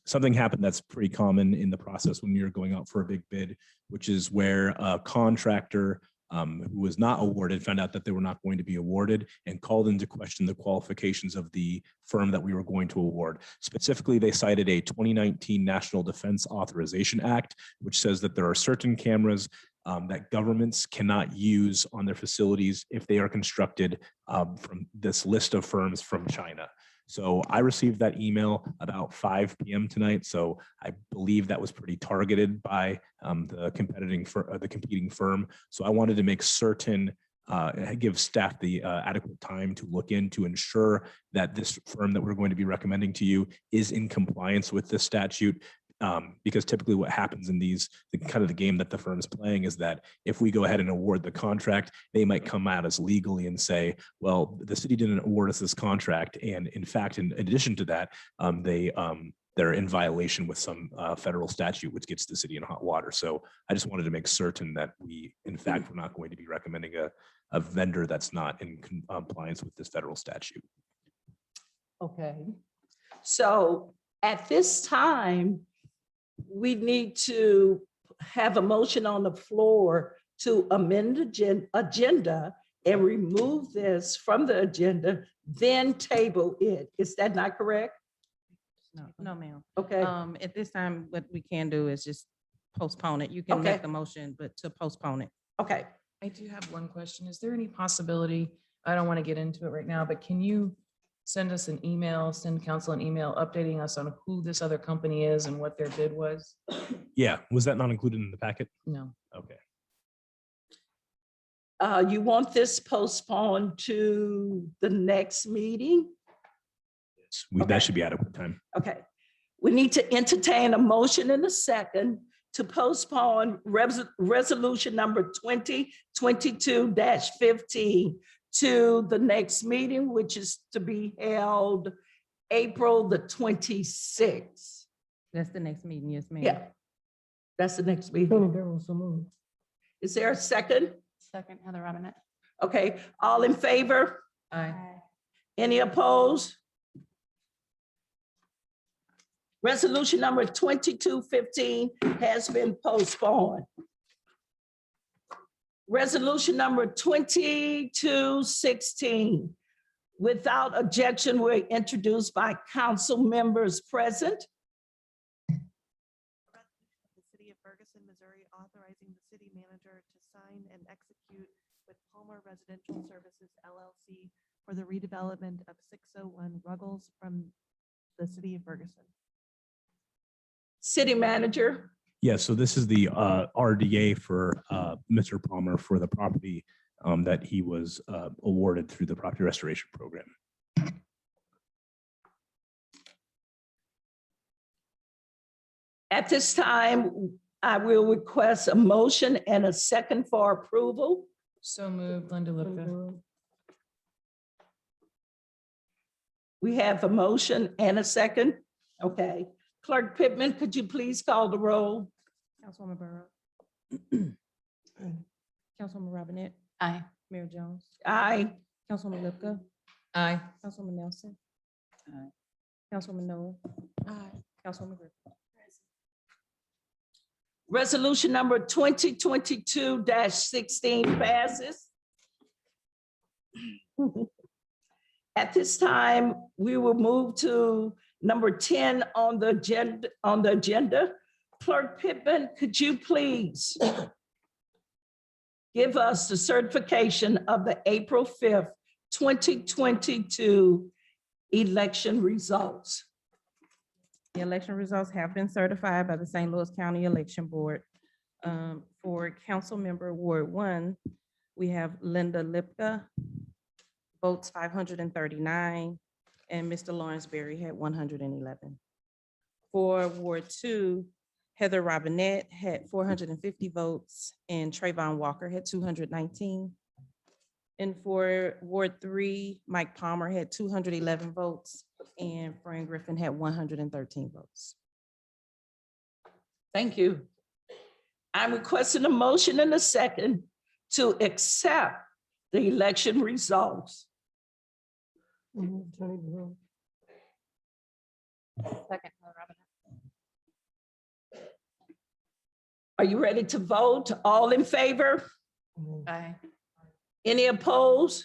L: Something happened that's pretty common in the process when you're going out for a big bid, which is where a contractor who was not awarded found out that they were not going to be awarded and called into question the qualifications of the firm that we were going to award. Specifically, they cited a 2019 National Defense Authorization Act, which says that there are certain cameras that governments cannot use on their facilities if they are constructed from this list of firms from China. So I received that email about 5 p.m. tonight. So I believe that was pretty targeted by the competing firm. So I wanted to make certain, give staff the adequate time to look in to ensure that this firm that we're going to be recommending to you is in compliance with the statute. Because typically what happens in these, the game that the firm is playing is that if we go ahead and award the contract, they might come out as legally and say, well, the city didn't award us this contract. And in fact, in addition to that, they're in violation with some federal statute, which gets the city in hot water. So I just wanted to make certain that we, in fact, we're not going to be recommending a vendor that's not in compliance with this federal statute.
A: Okay. So at this time, we need to have a motion on the floor to amend the agenda and remove this from the agenda, then table it. Is that not correct?
O: No, ma'am.
A: Okay.
O: At this time, what we can do is just postpone it. You can
A: Okay.
O: make the motion, but to postpone it.
A: Okay.
B: I do have one question. Is there any possibility, I don't want to get into it right now, but can you send us an email, send council an email updating us on who this other company is and what their bid was?
L: Yeah, was that not included in the packet?
B: No.
L: Okay.
A: You want this postponed to the next meeting?
L: That should be adequate time.
A: Okay. We need to entertain a motion in a second to postpone resolution number 2022-15 to the next meeting, which is to be held April the 26th.
O: That's the next meeting, yes, ma'am.
A: Yeah, that's the next meeting. Is there a second?
N: Second, Heather Robinette.
A: Okay, all in favor?
B: Aye.
A: Any opposed? Resolution number 2215 has been postponed. Resolution number 2216. Without objection, we're introduced by council members present.
R: The city of Ferguson, Missouri, authorizing the city manager to sign and execute with Palmer Residential Services LLC for the redevelopment of 601 Ruggles from the city of Ferguson.
A: City manager.
L: Yeah, so this is the RDA for Mr. Palmer for the property that he was awarded through the property restoration program.
A: At this time, I will request a motion and a second for approval.
B: So moved, Linda Lipka.
A: We have a motion and a second. Okay. Clerk Pittman, could you please call the roll?
O: Councilwoman Burrow. Councilwoman Robinette.
N: Aye.
O: Mayor Jones.
A: Aye.
O: Councilwoman Lipka.
B: Aye.
O: Councilwoman Nelson.
B: Aye.
O: Councilwoman Noel. Aye. Councilwoman Griffin.
A: Resolution number 2022-16 passes. At this time, we will move to number 10 on the agenda. Clerk Pittman, could you please give us the certification of the April 5th, 2022 election results?
O: The election results have been certified by the St. Louis County Election Board. For Council Member Ward 1, we have Linda Lipka, votes 539, and Mr. Lawrence Berry had 111. For Ward 2, Heather Robinette had 450 votes, and Trayvon Walker had 219. And for Ward 3, Mike Palmer had 211 votes, and Fran Griffin had 113 votes.
A: Thank you. I'm requesting a motion and a second to accept the election results.
N: Second, Robinette.
A: Are you ready to vote? All in favor?
N: Aye.
A: Any opposed?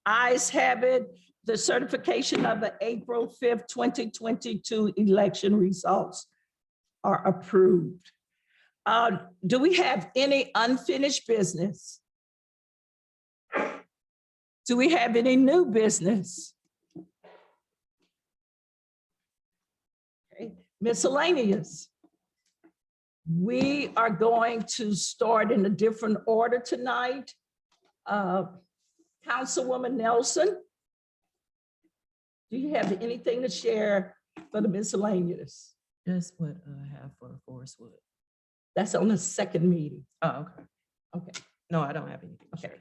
A: Ayes have it. The certification of the April 5th, 2022 election results are approved. Do we have any unfinished business? Do we have any new business? Okay. Miscellaneous. We are going to start in a different order tonight. Councilwoman Nelson, do you have anything to share for the miscellaneous?
B: Just what I have for Forest Wood.
A: That's on the second meeting.
B: Oh, okay.
A: Okay.
B: No, I don't have anything.
A: Okay.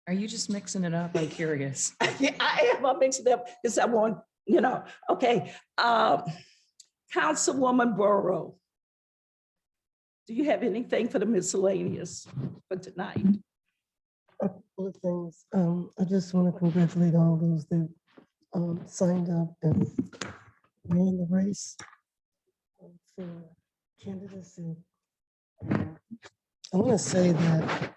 B: Are you just mixing it up? I'm curious.
A: Yeah, I am. I'm mixing it up because I want, okay. Councilwoman Burrow, do you have anything for the miscellaneous for tonight?
T: A couple of things. I just want to congratulate all those that signed up and ran the race for candidacy. I want to say that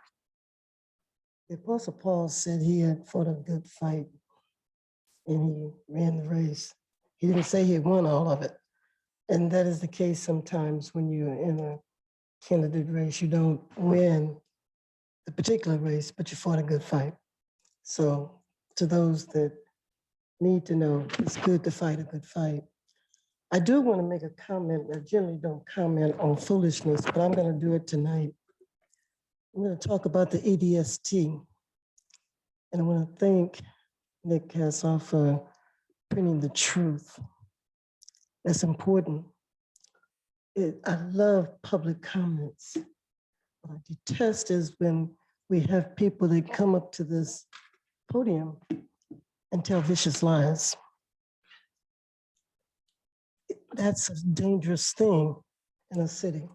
T: the Apostle Paul said he had fought a good fight and he ran the race. He didn't say he won all of it. And that is the case sometimes when you're in a candidate race. You don't win the particular race, but you fought a good fight. So to those that need to know, it's good to fight a good fight. I do want to make a comment. I generally don't comment on foolishness, but I'm going to do it tonight. I'm going to talk about the EDST. And I want to thank Nick Cassoff for printing the truth. That's important. I love public comments. What I detest is when we have people that come up to this podium and tell vicious lies. That's a dangerous thing in a city.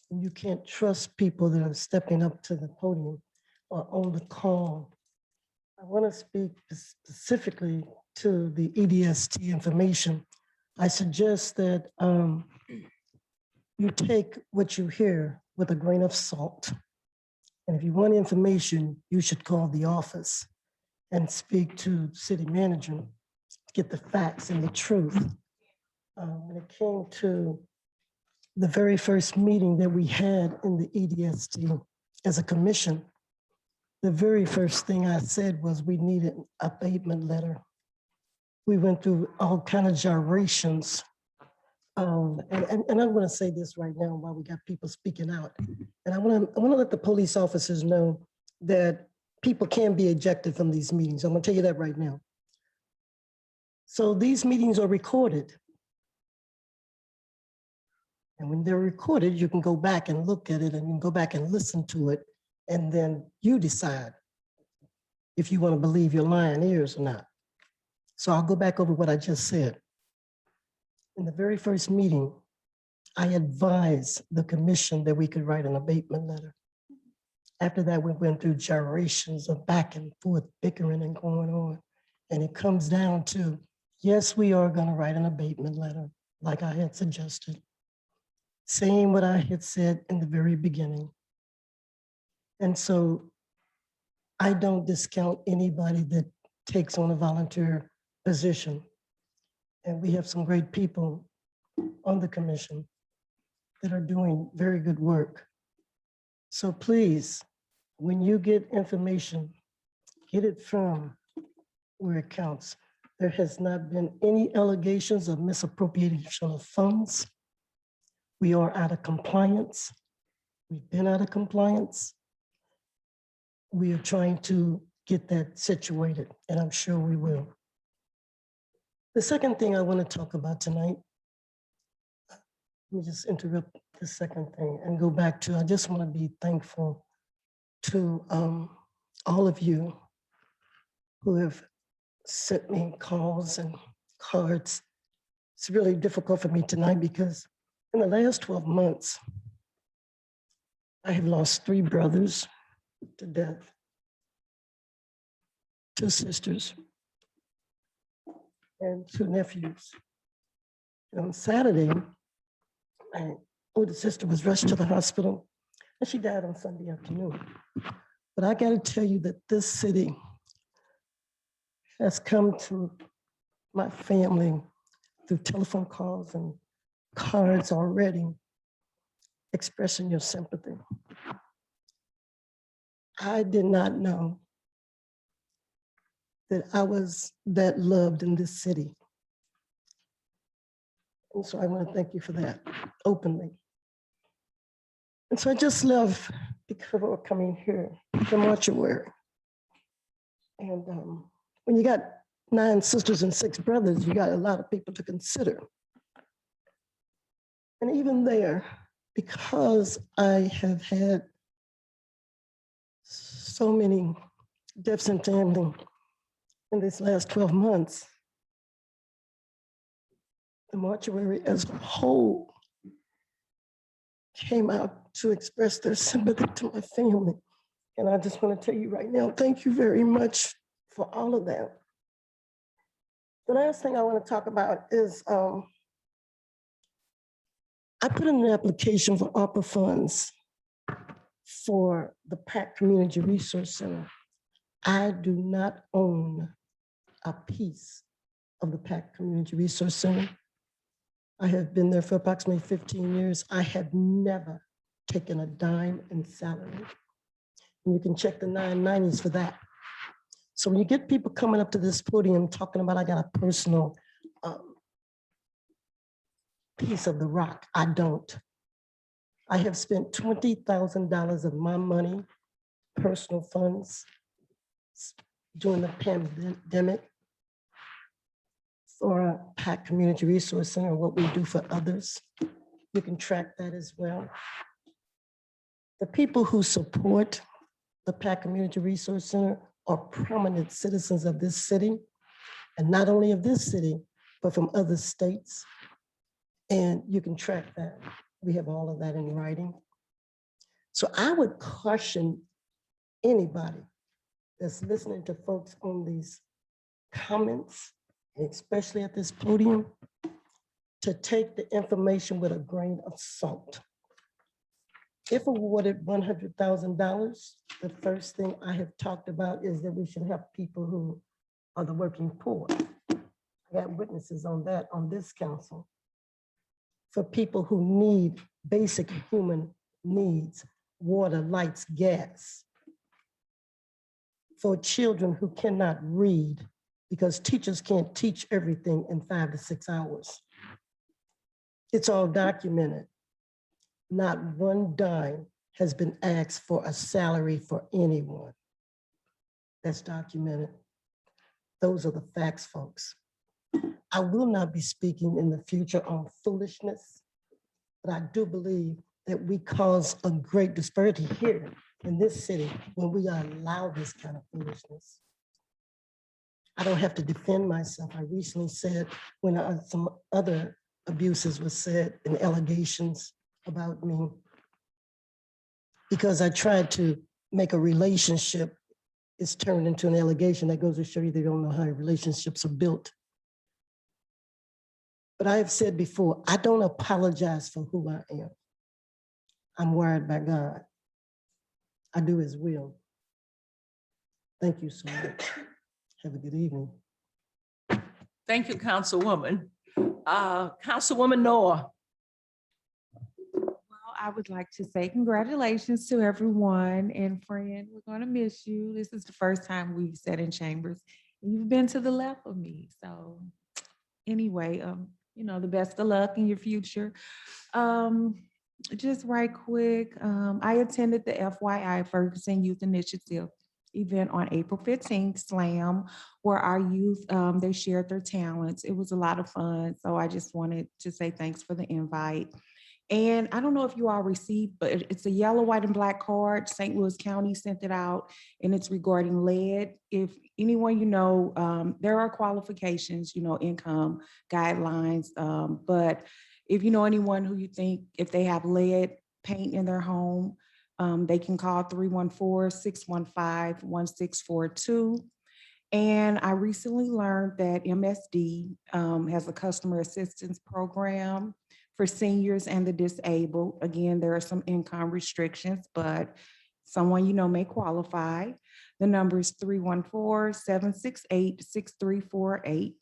T: You can't trust people that are stepping up to the podium or on the call. I want to speak specifically to the EDST information. I suggest that you take what you hear with a grain of salt And if you want information, you should call the office and speak to the city manager to get the facts and the truth. When it came to the very first meeting that we had in the EDST as a commission, the very first thing I said was we needed an abatement letter. We went through all kind of gyrations. And I'm going to say this right now while we got people speaking out. And I want to let the police officers know that people can be ejected from these meetings. I'm going to tell you that right now. So these meetings are recorded. And when they're recorded, you can go back and look at it and you can go back and listen to it. And then you decide if you want to believe your lying ears or not. So I'll go back over what I just said. In the very first meeting, I advised the commission that we could write an abatement letter. After that, we went through gyrations of back and forth, bickering and going on. And it comes down to, yes, we are going to write an abatement letter, like I had suggested. Saying what I had said in the very beginning. And so I don't discount anybody that takes on a volunteer position. And we have some great people on the commission that are doing very good work. So please, when you get information, get it from where it counts. There has not been any allegations of misappropriation of funds. We are out of compliance. We've been out of compliance. We are trying to get that situated, and I'm sure we will. The second thing I want to talk about tonight, let me just interrupt the second thing and go back to, I just want to be thankful to all of you who have sent me calls and cards. It's really difficult for me tonight because in the last 12 months, I have lost 3 brothers to death, 2 sisters, and 2 nephews. And on Saturday, my older sister was rushed to the hospital and she died on Sunday afternoon. But I got to tell you that this city has come to my family through telephone calls and cards already expressing your sympathy. I did not know that I was that loved in this city. And so I want to thank you for that openly. And so I just love, before coming here, the mortuary. And when you got 9 sisters and 6 brothers, you got a lot of people to consider. And even there, because I have had so many deaths in family in these last 12 months, the mortuary as a whole came out to express their sympathy to my family. And I just want to tell you right now, thank you very much for all of that. The last thing I want to talk about is I put in an application for ARPA funds for the PAC Community Resource Center. I do not own a piece of the PAC Community Resource Center. I have been there for approximately 15 years. I have never taken a dime in salary. And you can check the 990s for that. So when you get people coming up to this podium talking about I got a personal piece of the rock, I don't. I have spent $20,000 of my money, personal funds, during the pandemic for a PAC Community Resource Center, what we do for others. You can track that as well. The people who support the PAC Community Resource Center are prominent citizens of this city, and not only of this city, but from other states. And you can track that. We have all of that in writing. So I would caution anybody that's listening to folks on these comments, especially at this podium, to take the information with a grain of salt. If awarded $100,000, the first thing I have talked about is that we should help people who are the working poor. I got witnesses on that on this council. For people who need basic human needs, water, lights, gas. For children who cannot read because teachers can't teach everything in 5 to 6 hours. It's all documented. Not one dime has been asked for a salary for anyone. That's documented. Those are the facts, folks. I will not be speaking in the future on foolishness, but I do believe that we cause a great disparity here in this city when we allow this kind of foolishness. I don't have to defend myself. I recently said when some other abuses were said and allegations about me, because I tried to make a relationship, it's turned into an allegation. That goes to show you they don't know how relationships are built. But I have said before, I don't apologize for who I am. I'm wired by God. I do his will. Thank you so much. Have a good evening.
A: Thank you, Councilwoman. Councilwoman Noah.
M: Well, I would like to say congratulations to everyone, and friend, we're going to miss you. This is the first time we've sat in chambers. You've been to the left of me. So anyway, you know, the best of luck in your future. Just right quick, I attended the FYI Ferguson Youth Initiative event on April 15th, Slam, where our youth, they shared their talents. It was a lot of fun. So I just wanted to say thanks for the invite. And I don't know if you all received, but it's a yellow, white, and black card. St. Louis County sent it out, and it's regarding lead. If anyone you know, there are qualifications, you know, income guidelines, but if you know anyone who you think if they have lead paint in their home, they can call 314-615-1642. And I recently learned that MSD has a customer assistance program for seniors and the disabled. Again, there are some income restrictions, but someone you know may qualify. The number is 314-768-6348.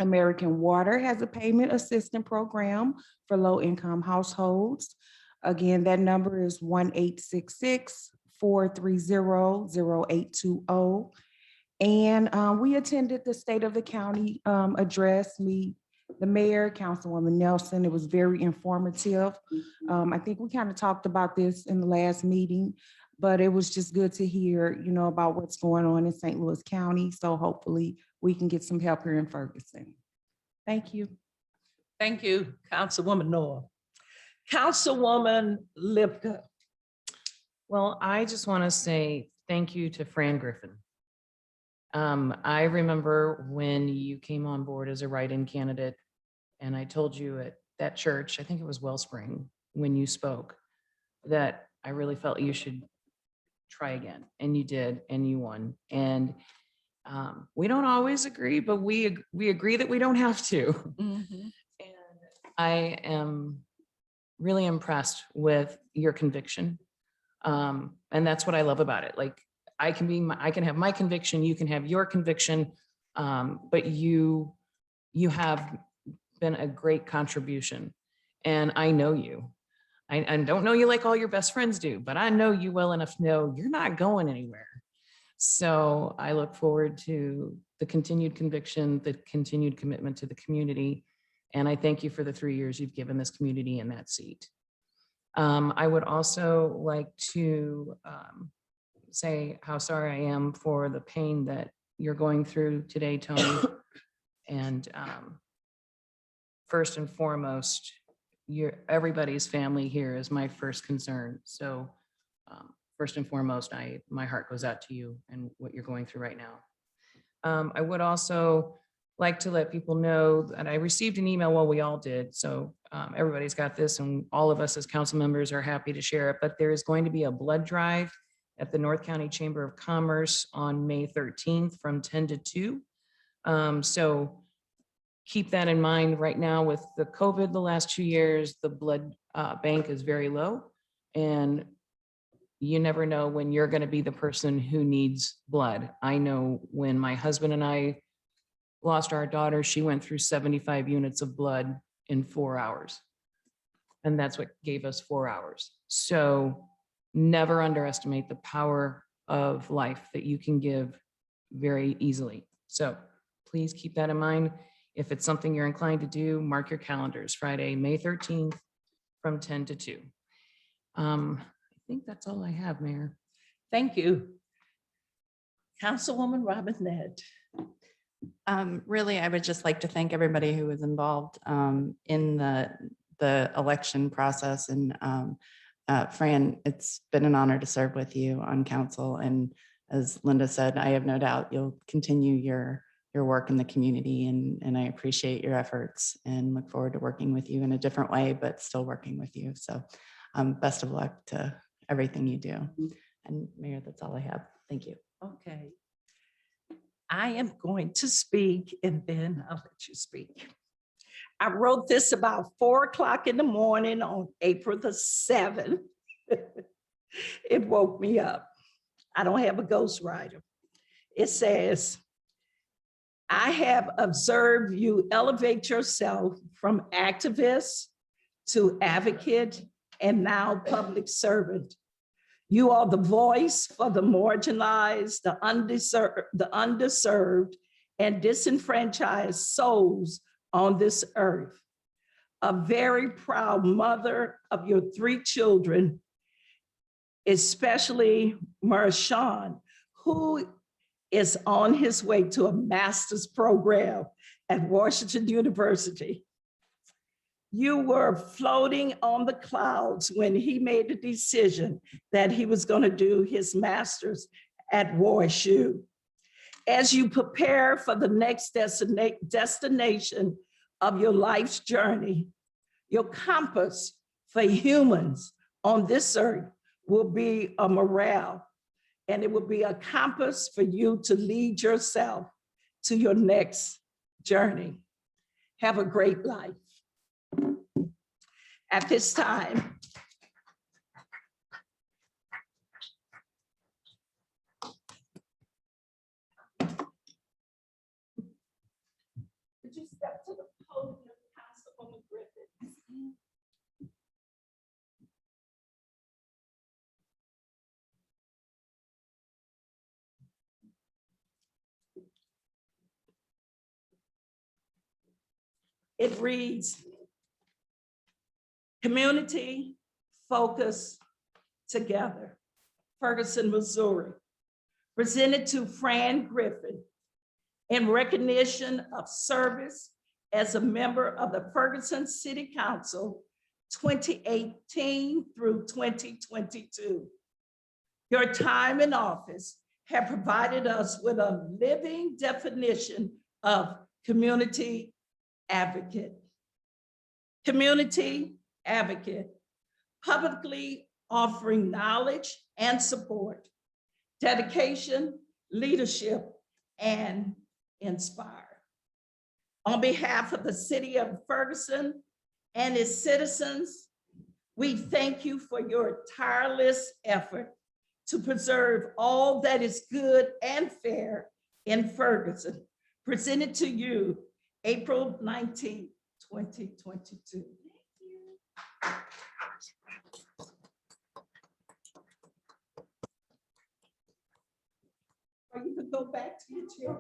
M: American Water has a payment assistance program for low-income households. Again, that number is 1-866-430-0820. And we attended the State of the County address, the mayor, Councilwoman Nelson. It was very informative. I think we kind of talked about this in the last meeting, but it was just good to hear, you know, about what's going on in St. Louis County. So hopefully we can get some help here in Ferguson. Thank you.
A: Thank you, Councilwoman Noah. Councilwoman Lipka.
B: Well, I just want to say thank you to Fran Griffin. I remember when you came on board as a write-in candidate, and I told you at that church, I think it was Wellspring, when you spoke, that I really felt you should try again. And you did, and you won. And we don't always agree, but we agree that we don't have to.
A: Mm-hmm.
B: And I am really impressed with your conviction. And that's what I love about it. Like, I can have my conviction, you can have your conviction, but you have been a great contribution. And I know you. I don't know you like all your best friends do, but I know you well enough to know you're not going anywhere. So I look forward to the continued conviction, the continued commitment to the community. And I thank you for the 3 years you've given this community in that seat. I would also like to say how sorry I am for the pain that you're going through today, Tony. And first and foremost, everybody's family here is my first concern. So first and foremost, my heart goes out to you and what you're going through right now. I would also like to let people know that I received an email, well, we all did. So everybody's got this, and all of us as council members are happy to share it, but there is going to be a blood drive at the North County Chamber of Commerce on May 13th from 10 to 2. So keep that in mind. Right now with the COVID the last 2 years, the blood bank is very low. And you never know when you're going to be the person who needs blood. I know when my husband and I lost our daughter, she went through 75 units of blood in 4 hours. And that's what gave us 4 hours. So never underestimate the power of life that you can give very easily. So please keep that in mind. If it's something you're inclined to do, mark your calendars, Friday, May 13th from 10 to 2. I think that's all I have, Mayor.
A: Thank you. Councilwoman Robinette.
N: Really, I would just like to thank everybody who was involved in the election process. And Fran, it's been an honor to serve with you on council. And as Linda said, I have no doubt you'll continue your work in the community, and I appreciate your efforts and look forward to working with you in a different way, but still working with you. So best of luck to everything you do. And Mayor, that's all I have. Thank you.
A: Okay. I am going to speak and then I'll let you speak. I wrote this about 4 o'clock in the morning on April the 7th. It woke me up. I don't have a ghostwriter. It says, I have observed you elevate yourself from activist to advocate and now public servant. You are the voice for the marginalized, the underserved, and disenfranchised souls on this earth. A very proud mother of your 3 children, especially Marshawn, who is on his way to a master's program at Washington University. You were floating on the clouds when he made the decision that he was going to do his master's at WashU. As you prepare for the next destination of your life's journey, your compass for humans on this earth will be a morale, and it will be a compass for you to lead yourself to your next journey. Have a great life. At this time, could you step to the podium, Councilwoman Griffin? It reads, community focus together, Ferguson, Missouri, presented to Fran Griffin in recognition of service as a member of the Ferguson City Council 2018 through 2022. Your time in office have provided us with a living definition of community advocate. Community advocate, publicly offering knowledge and support, dedication, leadership, and inspire. On behalf of the city of Ferguson and its citizens, we thank you for your tireless effort to preserve all that is good and fair in Ferguson. Presented to you April 19, 2022. Or you could go back to your chair.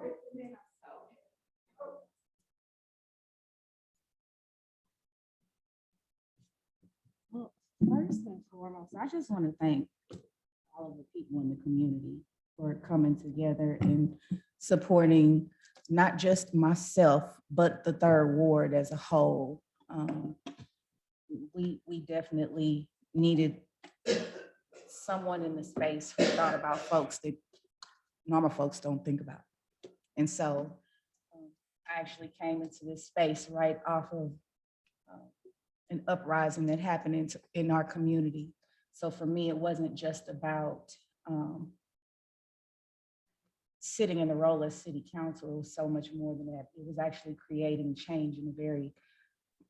M: Well, first and foremost, I just want to thank all of the people in the community for coming together and supporting not just myself, but the 3rd Ward as a whole. We definitely needed someone in the space who thought about folks that normal folks don't think about. And so I actually came into this space right off of an uprising that happened in our community. So for me, it wasn't just about sitting in the role as city council. It was so much more than that. It was actually creating change in a very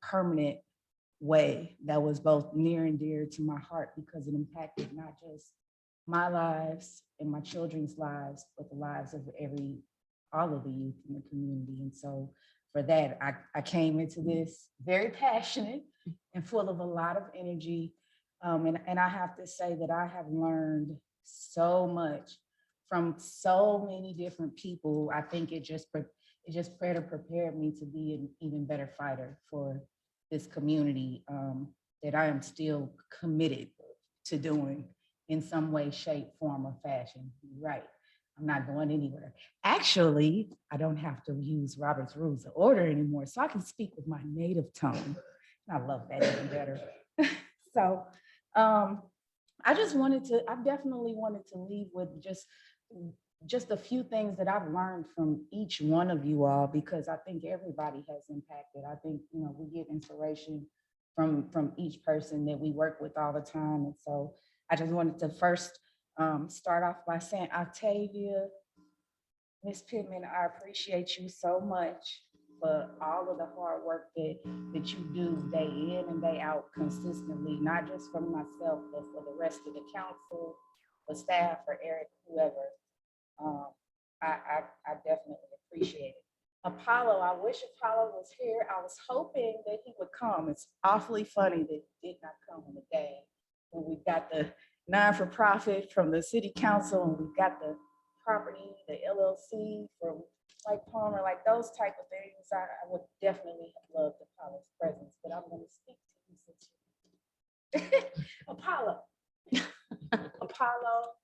M: permanent way that was both near and dear to my heart because it impacted not just my lives and my children's lives, but the lives of all of the youth in the community. And so for that, I came into this very passionate and full of a lot of energy. And I have to say that I have learned so much from so many different people. I think it just better prepared me to be an even better fighter for this community that I am still committed to doing in some way, shape, form, or fashion. You're right. I'm not going anywhere. Actually, I don't have to use Robert's Rules of Order anymore, so I can speak with my native tongue. I love that even better. So I definitely wanted to leave with just a few things that I've learned from each one of you all, because I think everybody has impacted. I think, we get inspiration from each person that we work with all the time. And so I just wanted to first start off by saying, Octavia, Ms. Pittman, I appreciate you so much for all of the hard work that you do day in and day out consistently, not just for myself, but for the rest of the council, for staff, for Eric, whoever. I definitely appreciate it. Apollo, I wish Apollo was here. I was hoping that he would come. It's awfully funny that he did not come on the day when we got the non-for-profit from the city council and we got the property, the LLC from Mike Palmer, like those type of things. I would definitely have loved Apollo's presence, but I'm going to speak to you since Apollo. Apollo,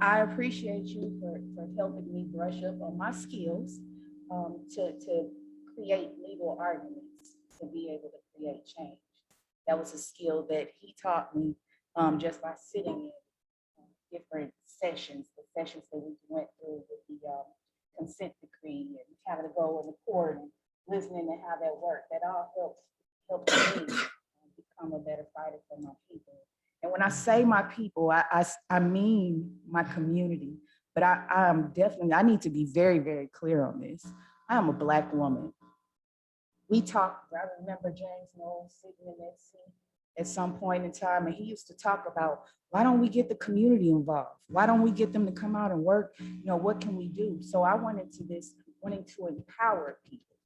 M: I appreciate you for helping me brush up on my skills to create legal arguments, to be able to create change. That was a skill that he taught me just by sitting in different sessions, the sessions that we went through with the consent decree and having to go in the court and listening to how that worked. That all helped me become a better fighter for my people. And when I say my people, I mean my community, but I need to be very, very clear on this. I am a Black woman. We talked, I remember James Knowles sitting in that seat at some point in time, and he used to talk about, why don't we get the community involved? Why don't we get them to come out and work? What can we do? So I went into this wanting to empower people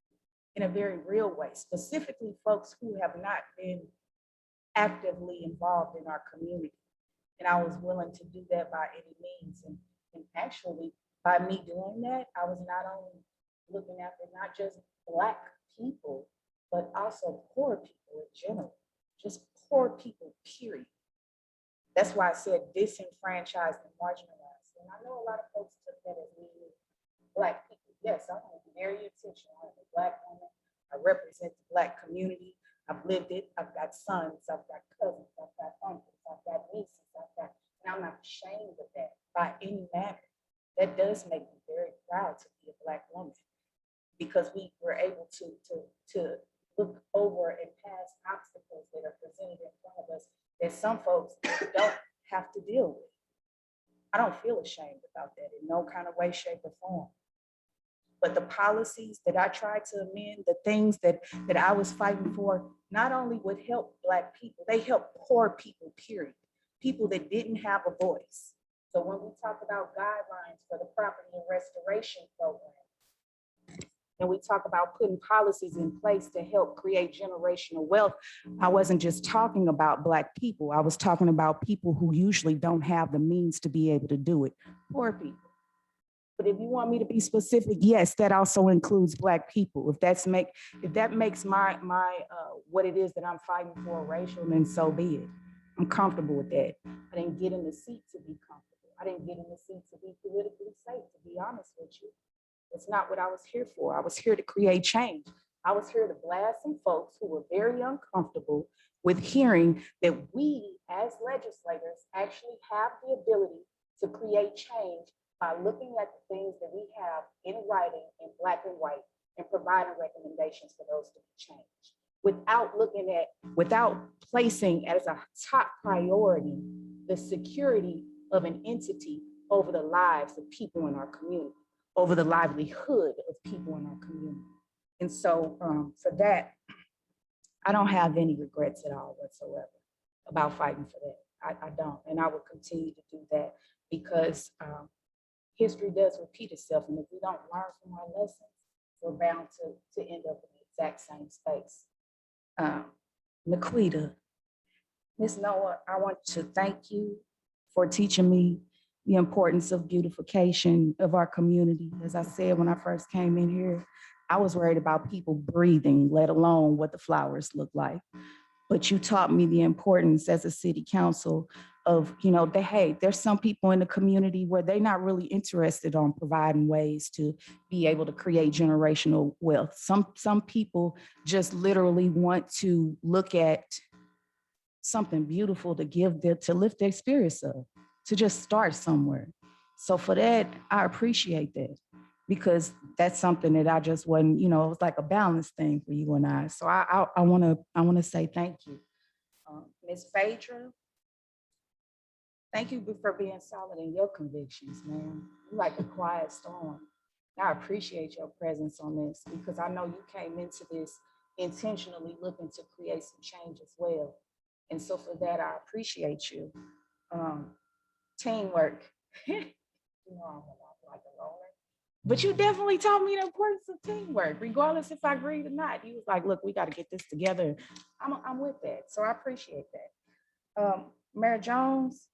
M: in a very real way, specifically folks who have not been actively involved in our community. And I was willing to do that by any means. And actually, by me doing that, I was not only looking after not just Black people, but also poor people in general, just poor people, period. That's why I said disenfranchised and marginalized. And I know a lot of folks took that as meaning Black people. Yes, I want to be very intentional. I'm a Black woman. I represent the Black community. I've lived it. I've got sons, I've got cousins, I've got uncles, I've got nieces, and I'm not ashamed of that by any manner. That does make me very proud to be a Black woman, because we were able to look over and past obstacles that are presented in front of us that some folks don't have to deal with. I don't feel ashamed about that in no kind of way, shape, or form. But the policies that I tried to amend, the things that I was fighting for, not only would help Black people, they help poor people, period. People that didn't have a voice. So when we talk about guidelines for the property and restoration program, and we talk about putting policies in place to help create generational wealth, I wasn't just talking about Black people. I was talking about people who usually don't have the means to be able to do it, poor people. But if you want me to be specific, yes, that also includes Black people. If that makes my what it is that I'm fighting for racial, then so be it. I'm comfortable with that. I didn't get in the seat to be comfortable. I didn't get in the seat to be politically safe, to be honest with you. It's not what I was here for. I was here to create change. I was here to blast some folks who were very uncomfortable with hearing that we as legislators actually have the ability to create change by looking at the things that we have in writing in Black and white and providing recommendations for those to be changed, without placing as a top priority the security of an entity over the lives of people in our community, over the livelihood of people in our community. And so for that, I don't have any regrets at all whatsoever about fighting for that. I don't, and I will continue to do that because history does repeat itself, and if we don't learn from our lessons, we're bound to end up in the exact same space. Laquita, Ms. Noah, I want to thank you for teaching me the importance of beautification of our community. As I said, when I first came in here, I was worried about people breathing, let alone what the flowers look like. But you taught me the importance as a city council of, hey, there's some people in the community where they're not really interested on providing ways to be able to create generational wealth. Some people just literally want to look at something beautiful to give them, to lift their spirits up, to just start somewhere. So for that, I appreciate that, because that's something that I just wasn't, it was like a balance thing for you and I. So I want to say thank you. Ms. Phaedra, thank you for being solid in your convictions, man. You're like a quiet storm. I appreciate your presence on this, because I know you came into this intentionally looking to create some change as well. And so for that, I appreciate you. Teamwork. I'm like a loner. But you definitely taught me the importance of teamwork, regardless if I agreed or not. You was like, look, we got to get this together. I'm with that. So I appreciate that. Mayor Jones,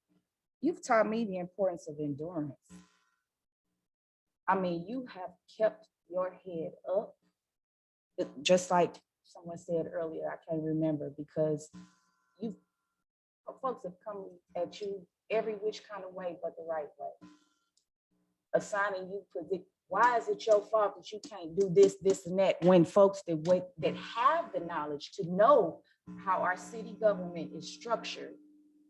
M: you've taught me the importance of endurance. I mean, you have kept your head up, just like someone said earlier, I can't remember, because folks have come at you every which kind of way but the right way. Assigning you why is it your fault that you can't do this, this, and that, when folks that have the knowledge to know how our city government is structured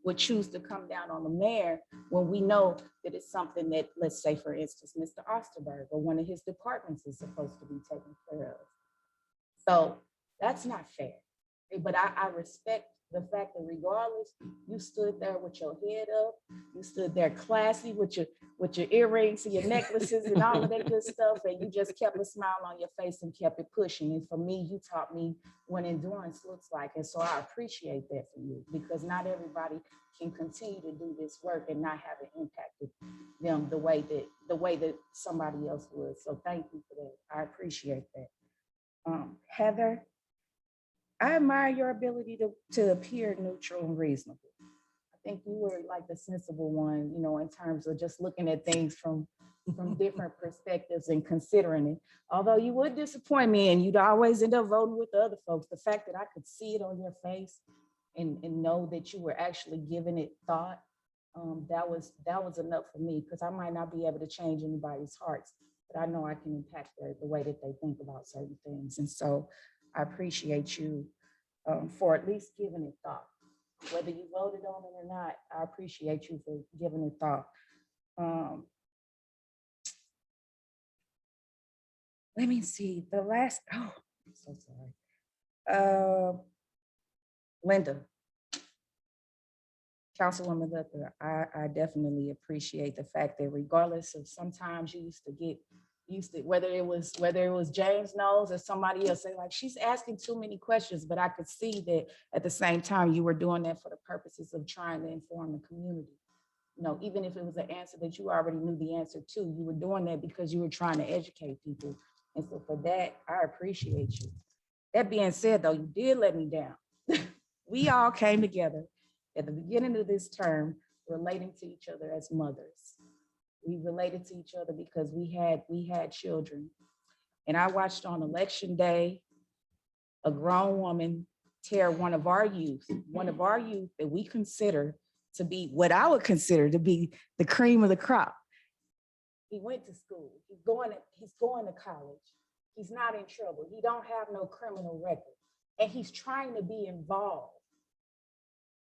M: would choose to come down on the mayor when we know that it's something that, let's say, for instance, Mr. Osterberg or one of his departments is supposed to be taken care of. So that's not fair. But I respect the fact that regardless, you stood there with your head up, you stood there classy with your earrings and your necklaces and all of that good stuff, and you just kept a smile on your face and kept it pushing. And for me, you taught me what endurance looks like. And so I appreciate that for you, because not everybody can continue to do this work and not have it impacted them the way that somebody else would. So thank you for that. I appreciate that. Heather, I admire your ability to appear neutral and reasonable. I think you were like the sensible one, in terms of just looking at things from different perspectives and considering it. Although you would disappoint me and you'd always end up voting with the other folks, the fact that I could see it on your face and know that you were actually giving it thought, that was enough for me, because I might not be able to change anybody's hearts, but I know I can impact the way that they think about certain things. And so I appreciate you for at least giving it thought. Whether you voted on it or not, I appreciate you for giving it thought. Let me see, I'm so sorry. Linda, Councilwoman Luther, I definitely appreciate the fact that regardless of, sometimes you used to get used to, whether it was James Knowles or somebody else, like, she's asking too many questions, but I could see that at the same time you were doing that for the purposes of trying to inform the community. Even if it was an answer that you already knew the answer to, you were doing that because you were trying to educate people. And so for that, I appreciate you. That being said, though, you did let me down. We all came together at the beginning of this term relating to each other as mothers. We related to each other because we had children. And I watched on election day, a grown woman tear one of our youth that we consider to be what I would consider to be the cream of the crop. He went to school, he's going to college. He's not in trouble. He don't have no criminal record. And he's trying to be involved.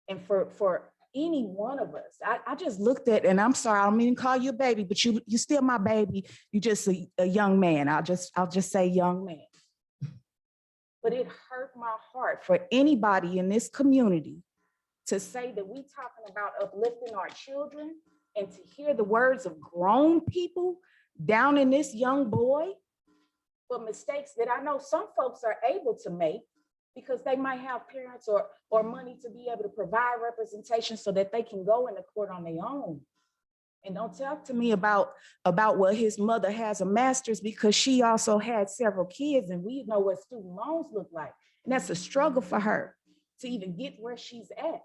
M: And for any one of us, I just looked at, and I'm sorry, I don't mean to call you a baby, but you still my baby. You just a young man. I'll just say young man. But it hurt my heart for anybody in this community to say that we talking about uplifting our children and to hear the words of grown people down in this young boy for mistakes that I know some folks are able to make, because they might have parents or money to be able to provide representation so that they can go in the court on their own. And don't talk to me about what his mother has a master's, because she also had several kids, and we know what student loans look like. And that's a struggle for her to even get where she's at,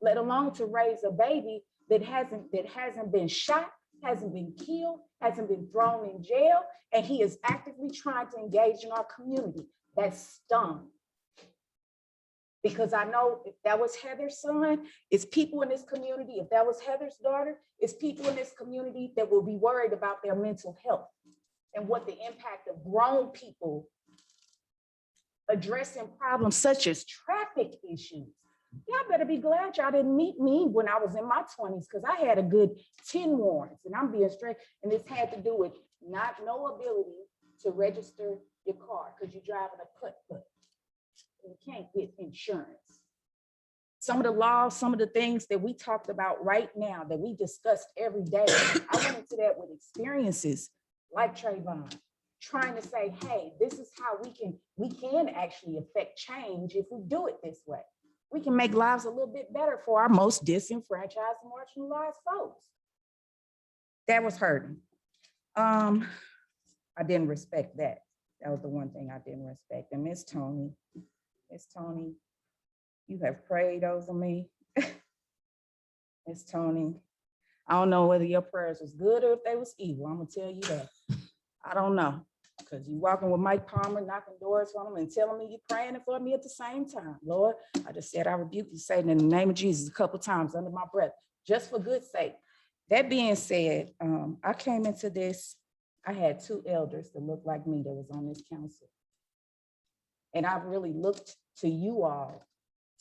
M: let alone to raise a baby that hasn't been shot, hasn't been killed, hasn't been thrown in jail, and he is actively trying to engage in our community. That's stung. Because I know if that was Heather's son, it's people in this community. If that was Heather's daughter, it's people in this community that will be worried about their mental health and what the impact of grown people addressing problems such as traffic issues. Y'all better be glad y'all didn't meet me when I was in my 20s, because I had a good 10 warrants, and I'm being straight. And this had to do with no ability to register your car because you're driving a putt-putt. You can't get insurance. Some of the laws, some of the things that we talked about right now that we discussed every day, I went into that with experiences like Trayvon, trying to say, hey, this is how we can actually affect change if we do it this way. We can make lives a little bit better for our most disenfranchised and marginalized folks. That was hurting. I didn't respect that. That was the one thing I didn't respect. And Miss Tony, you have prayed over me. Miss Tony, I don't know whether your prayers was good or if they was evil. I'm gonna tell you that. I don't know, because you walking with Mike Palmer, knocking doors for him and telling me you're praying for me at the same time. Lord, I just said I rebuke you, Satan, in the name of Jesus a couple times under my breath, just for good sake. That being said, I came into this, I had 2 elders that looked like me that was on this council. And I really looked to you all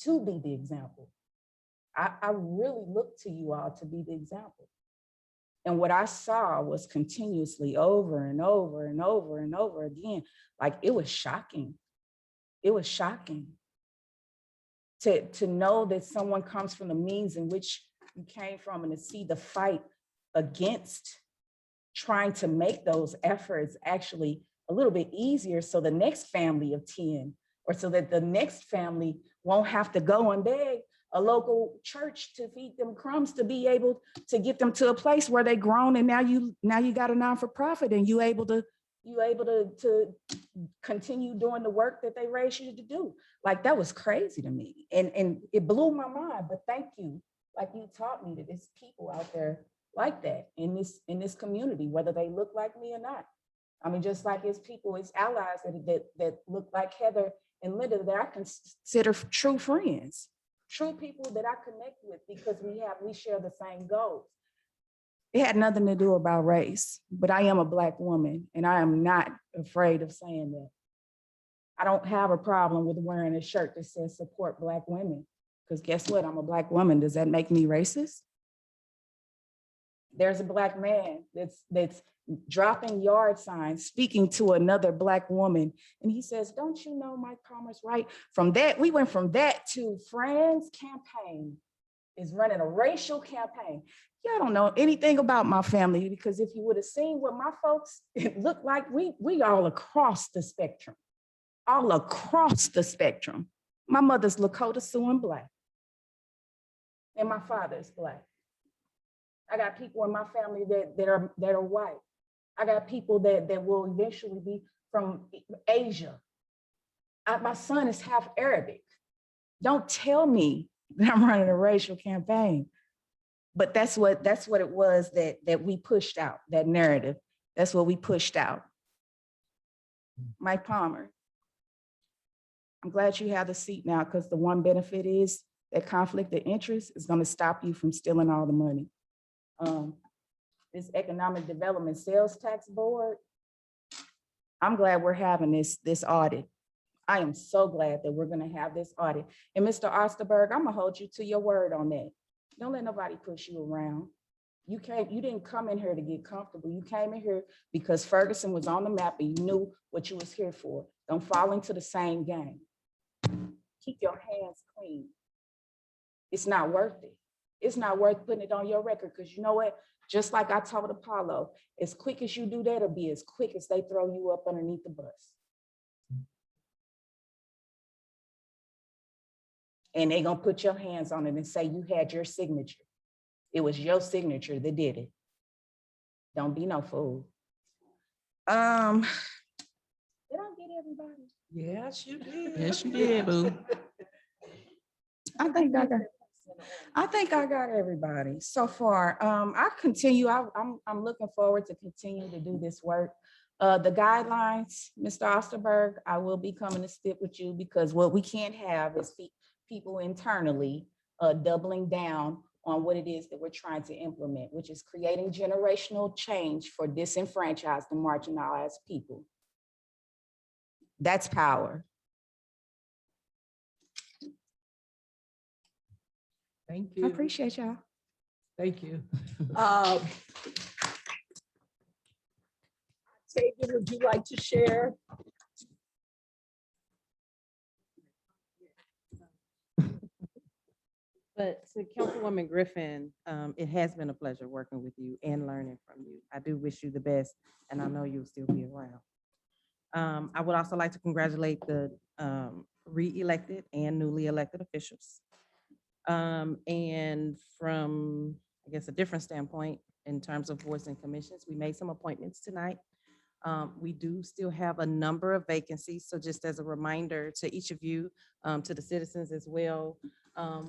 M: to be the example. I really looked to you all to be the example. And what I saw was continuously over and over and over and over again, like it was shocking. It was shocking to know that someone comes from the means in which you came from and to see the fight against trying to make those efforts actually a little bit easier so the next family of 10, or so that the next family won't have to go and beg a local church to feed them crumbs to be able to get them to a place where they grown, and now you got a non-for-profit and you able to continue doing the work that they raised you to do. Like, that was crazy to me, and it blew my mind. But thank you, like you taught me that there's people out there like that in this community, whether they look like me or not. I mean, just like it's people, it's allies that look like Heather and Linda that I consider true friends, true people that I connect with because we share the same goals. It had nothing to do about race, but I am a Black woman, and I am not afraid of saying that. I don't have a problem with wearing a shirt that says support Black women, because guess what? I'm a Black woman. Does that make me racist? There's a Black man that's dropping yard signs, speaking to another Black woman. And he says, don't you know Mike Palmer's right? From that, we went from that to Fran's campaign is running a racial campaign. Y'all don't know anything about my family, because if you would have seen what my folks look like, we all across the spectrum, all across the spectrum. My mother's Lakota Sioux and Black, and my father is Black. I got people in my family that are white. I got people that will eventually be from Asia. My son is half Arabic. Don't tell me that I'm running a racial campaign. But that's what it was that we pushed out, that narrative. That's what we pushed out. Mike Palmer, I'm glad you have the seat now, because the one benefit is that conflict of interest is going to stop you from stealing all the money. This Economic Development Sales Tax Board, I'm glad we're having this audit. I am so glad that we're going to have this audit. And Mr. Osterberg, I'm going to hold you to your word on that. Don't let nobody push you around. You didn't come in here to get comfortable. You came in here because Ferguson was on the map and you knew what you was here for. Don't fall into the same game. Keep your hands clean. It's not worth it. It's not worth putting it on your record, because you know what? Just like I told Apollo, as quick as you do that, it'll be as quick as they throw you up underneath the bus. And they gonna put your hands on it and say you had your signature. It was your signature that did it. Don't be no fool. Did I get everybody?
A: Yes, you did.
C: Yes, you did, boo.
M: I think I got everybody so far. I'm looking forward to continue to do this work. The guidelines, Mr. Osterberg, I will be coming to sit with you because what we can't have is people internally doubling down on what it is that we're trying to implement, which is creating generational change for disenfranchised and marginalized people. That's power.
A: Thank
M: I
A: you.
M: appreciate y'all.
A: Thank you. Taylor, would you like to share?
O: But to Councilwoman Griffin, it has been a pleasure working with you and learning from you. I do wish you the best, and I know you'll still be around. I would also like to congratulate the re-elected and newly elected officials. And from, I guess, a different standpoint, in terms of boards and commissions, we made some appointments tonight. We do still have a number of vacancies. So just as a reminder to each of you, to the citizens as well,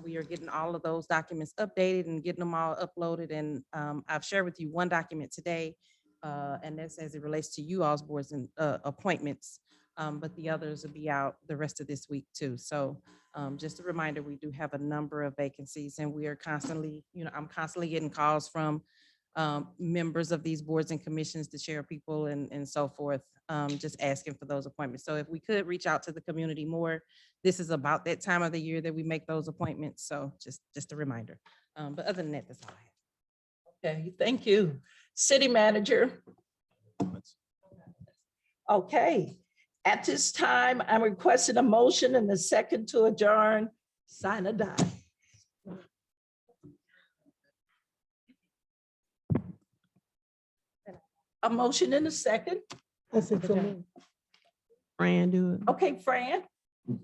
O: we are getting all of those documents updated and getting them all uploaded. And I've shared with you one document today, and that's as it relates to you all's boards and appointments. But the others will be out the rest of this week too. So just a reminder, we do have a number of vacancies and we are constantly, I'm constantly getting calls from members of these boards and commissions, the chair people and so forth, just asking for those appointments. So if we could reach out to the community more, this is about that time of the year that we make those appointments. So just a reminder. But other than that, that's all I have.
A: Okay, thank you. City manager. Okay, at this time, I'm requesting a motion and a second to adjourn. Sign a die. A motion and a second.
T: I said so moved.
U: Fran do it.
A: Okay, Fran.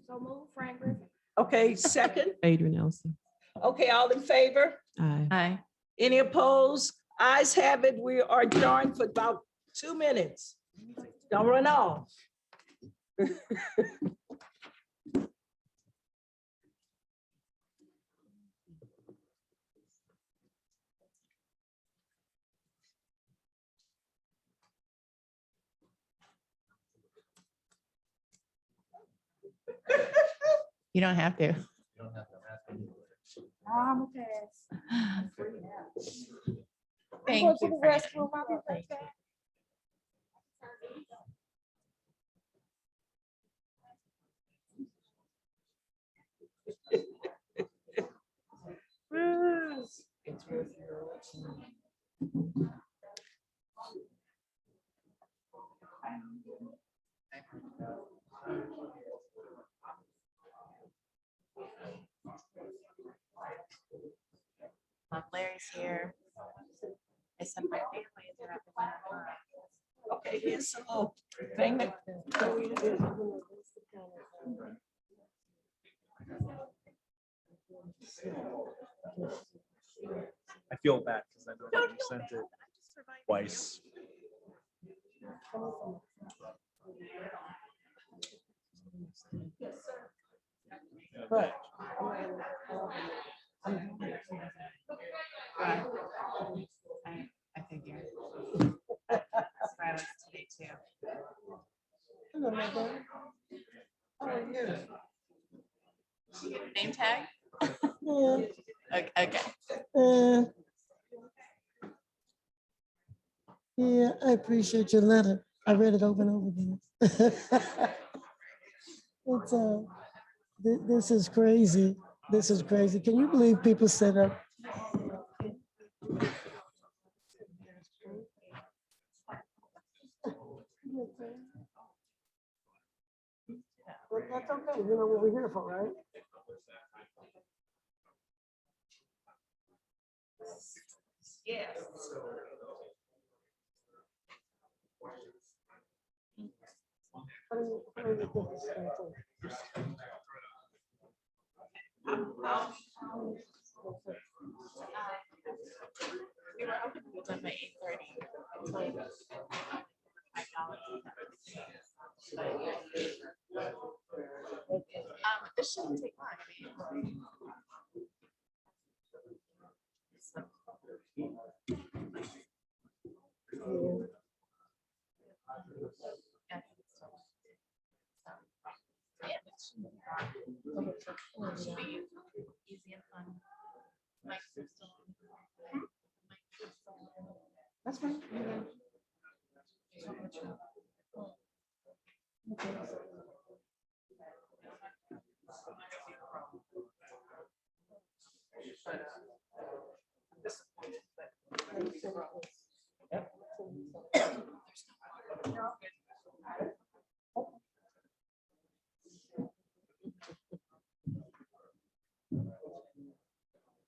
M: So move, Frank Griffin.
A: Okay, second.
U: Adrian Nelson.
A: Okay, all in favor?
U: Aye.
N: Aye.
A: Any opposed? Ayes have it. We are adjourned for about 2 minutes. Don't run off.
N: You don't have to.
M: I'm a pass.
N: Thank
M: Go to
N: you,
M: the
N: Fran.
M: restroom. I'll be right back.
N: Larry's here. I said my family is represented.
A: Okay, here's a little thing that.
L: I feel bad because I know that you sent it twice.
A: But
N: I figure. That's why I was today too.
T: Hello, Mother. How are you?
N: Name tag?
T: Yeah.
N: Okay.
T: Yeah, I appreciate your letter. I read it over and over again. It's this is crazy. This is crazy. Can you believe people set up? Well, that's okay. You know what we're here for, right?
A: yes.
N: This shouldn't take long. Easy and fun. Mics are still on. That's fine.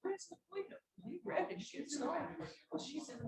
A: Where's the point of we read it? She's not. Well, she's in the.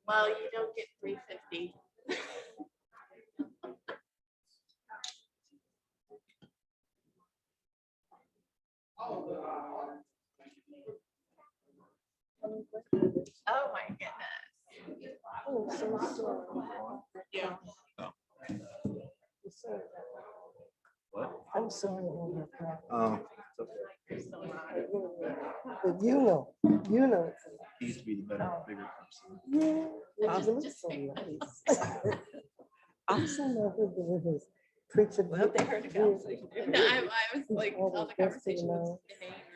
N: Well, you don't get 350. Oh my goodness.
T: Oh, so sorry.
N: Yeah.
T: I'm sorry about that.
D: Oh,
T: But you know.
D: he used to be the better, bigger person.
T: Yeah, it was so nice. I've seen that with his preacher.
N: Well, they heard the conversation. No, I was like, all the conversation was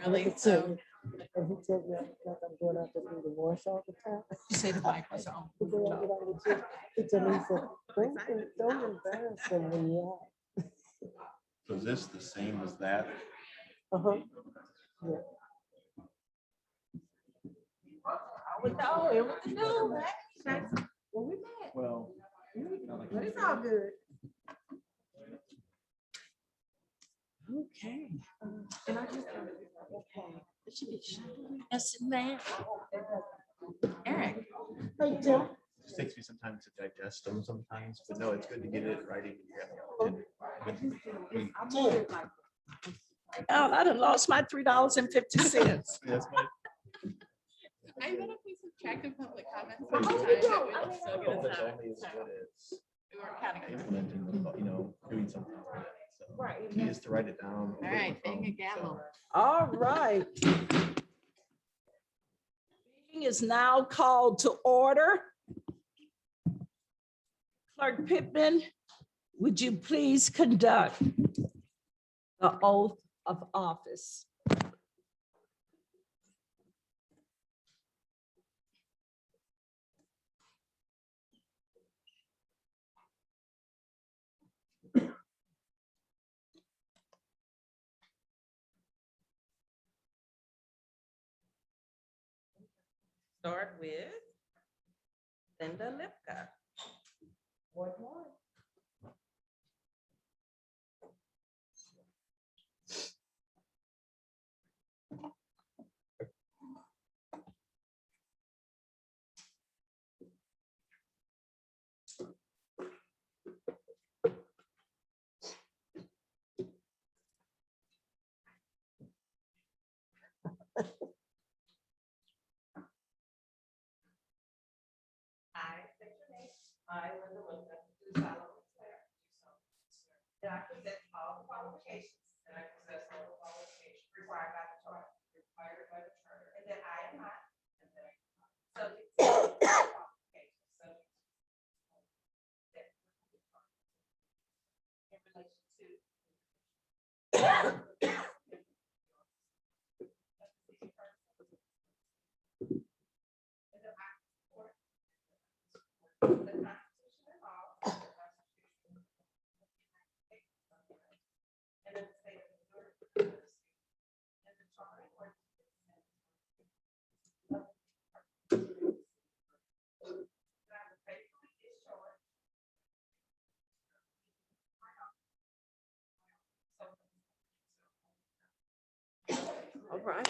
N: really, so.
T: And he told me like I'm going out to do the wash all the time.
A: You say the mic was on.
T: He told me, he said, don't embarrass him when you're out.
D: So is this the same as that?
T: Uh-huh. Yeah.
O: I would know, it was new, right? When we met.
D: Well.
O: But it's all good.
A: Okay. And I just, okay. It should be messing man.
N: Eric.
T: Hey, Tim.
D: It takes me some time to digest them sometimes, but no, it's good to get it writing.
A: Oh, I done lost my $3.50.
D: That's my.
N: I bet if we subtracted public comments from the time, it would still get us
D: It's
N: out.
D: only as good as
N: We weren't counting on it.
D: implementing, doing something. like that. So
O: Right.
D: Key is to write it down.
N: All right, bang a gavel.
A: All right. Meeting is now called to order. Clerk Pittman, would you please conduct the oath of office?
O: Start with Linda Lipka. Ward 1.
A: That I possess all the qualifications. That I possess all the qualifications required by the charter. Required by the charter. And that I am not. And that I am not. Subject to any qualifications. Subject to in relation to. And that I support the Constitution and laws of the Constitution of the United States and of the state of Missouri and the charter and ordinances of that I will faithfully discharge
U: All right.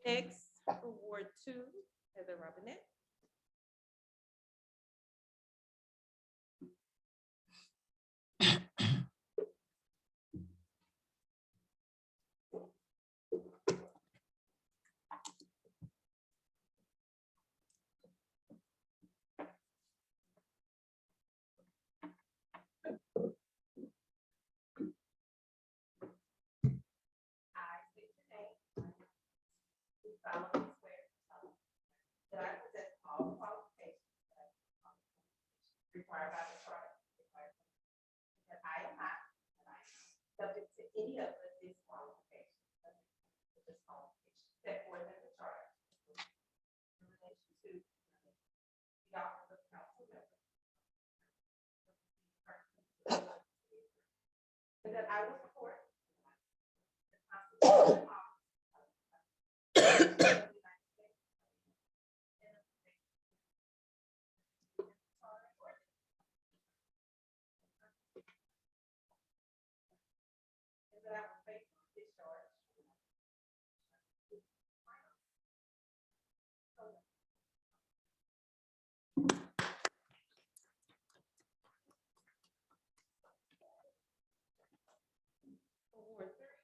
O: Next, for Ward 2, Heather Robinette.
A: I state your name. Do solemnly swear that I possess all the qualifications required by the charter. That I am not subject to any of the disqualifications set forth in the charter in relation to the office of council member. And that I will support the Constitution and laws of the United States and of the state and the charter and ordinances. And that I will faithfully discharge Ward 3.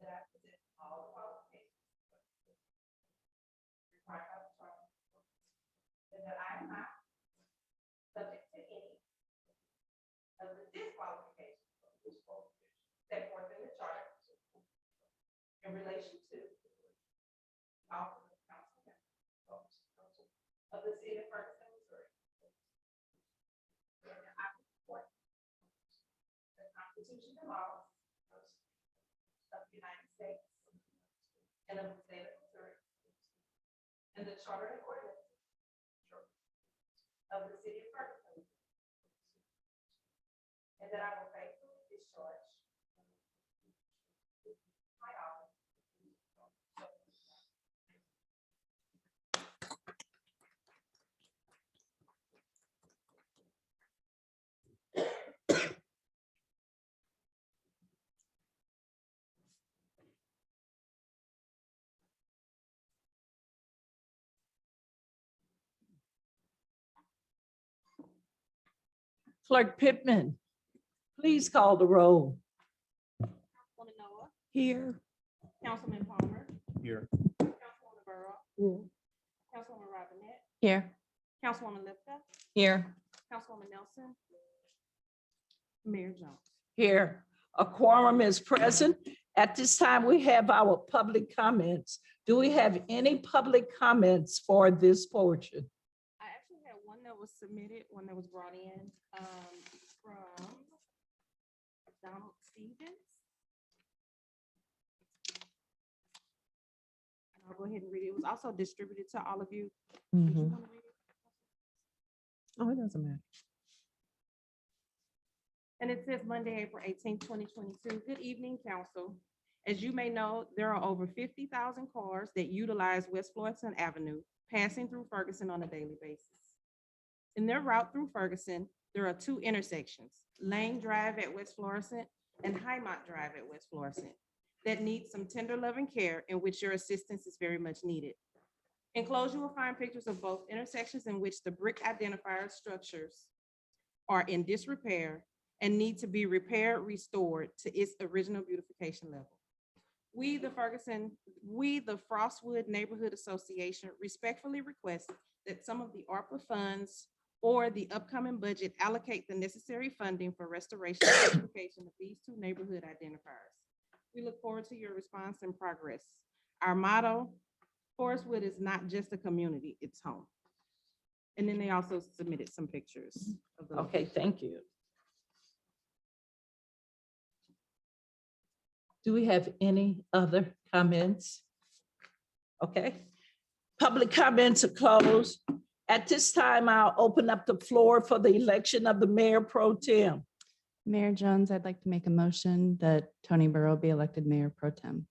A: That I possess all the qualifications required by the charter. And that I am not subject to any of the disqualifications set forth in the charter in relation to the office of council member of the city of Ferguson, Missouri. And that I will support the Constitution and laws of the United States and of the state of Missouri and the charter and ordinances of the city of Ferguson. And that I will faithfully discharge my office. Clerk Pittman, please call the roll.
O: Councilwoman Noah,
U: Here.
O: Councilman Palmer,
L: Here.
O: Councilwoman Burrow, Councilwoman Robinette,
N: Here.
O: Councilwoman Lipka,
N: Here.
O: Councilwoman Nelson, Mayor Jones.
A: Here, a quorum is present. At this time, we have our public comments. Do we have any public comments for this portion?
O: I actually had one that was submitted, one that was brought in from Donald Stevens. And I'll go ahead and read it. It was also distributed to all of you. Did you want to read it?
U: Oh, it doesn't matter.
O: And it says Monday, April 18th, 2022. Good evening, council. As you may know, there are over 50,000 cars that utilize West Florissant Avenue, passing through Ferguson on a daily basis. In their route through Ferguson, there are two intersections,
M: Lane Drive at West Florissant, and Highmont Drive at West Florissant that need some tender loving care in which your assistance is very much needed. Enclosed, you will find pictures of both intersections in which the brick identifier structures are in disrepair and need to be repaired, restored to its original beautification level. We, the Frostwood Neighborhood Association, respectfully request that some of the ARPA funds or the upcoming budget allocate the necessary funding for restoration and beautification of these two neighborhood identifiers. We look forward to your response and progress. Our motto, Forestwood is not just a community, it's home. And then they also submitted some pictures of the
A: Okay, thank you. Do we have any other comments? Okay. Public comments are closed. At this time, I'll open up the floor for the election of the mayor pro tem.
N: Mayor Jones, I'd like to make a motion that Tony Burrow be elected mayor pro tem.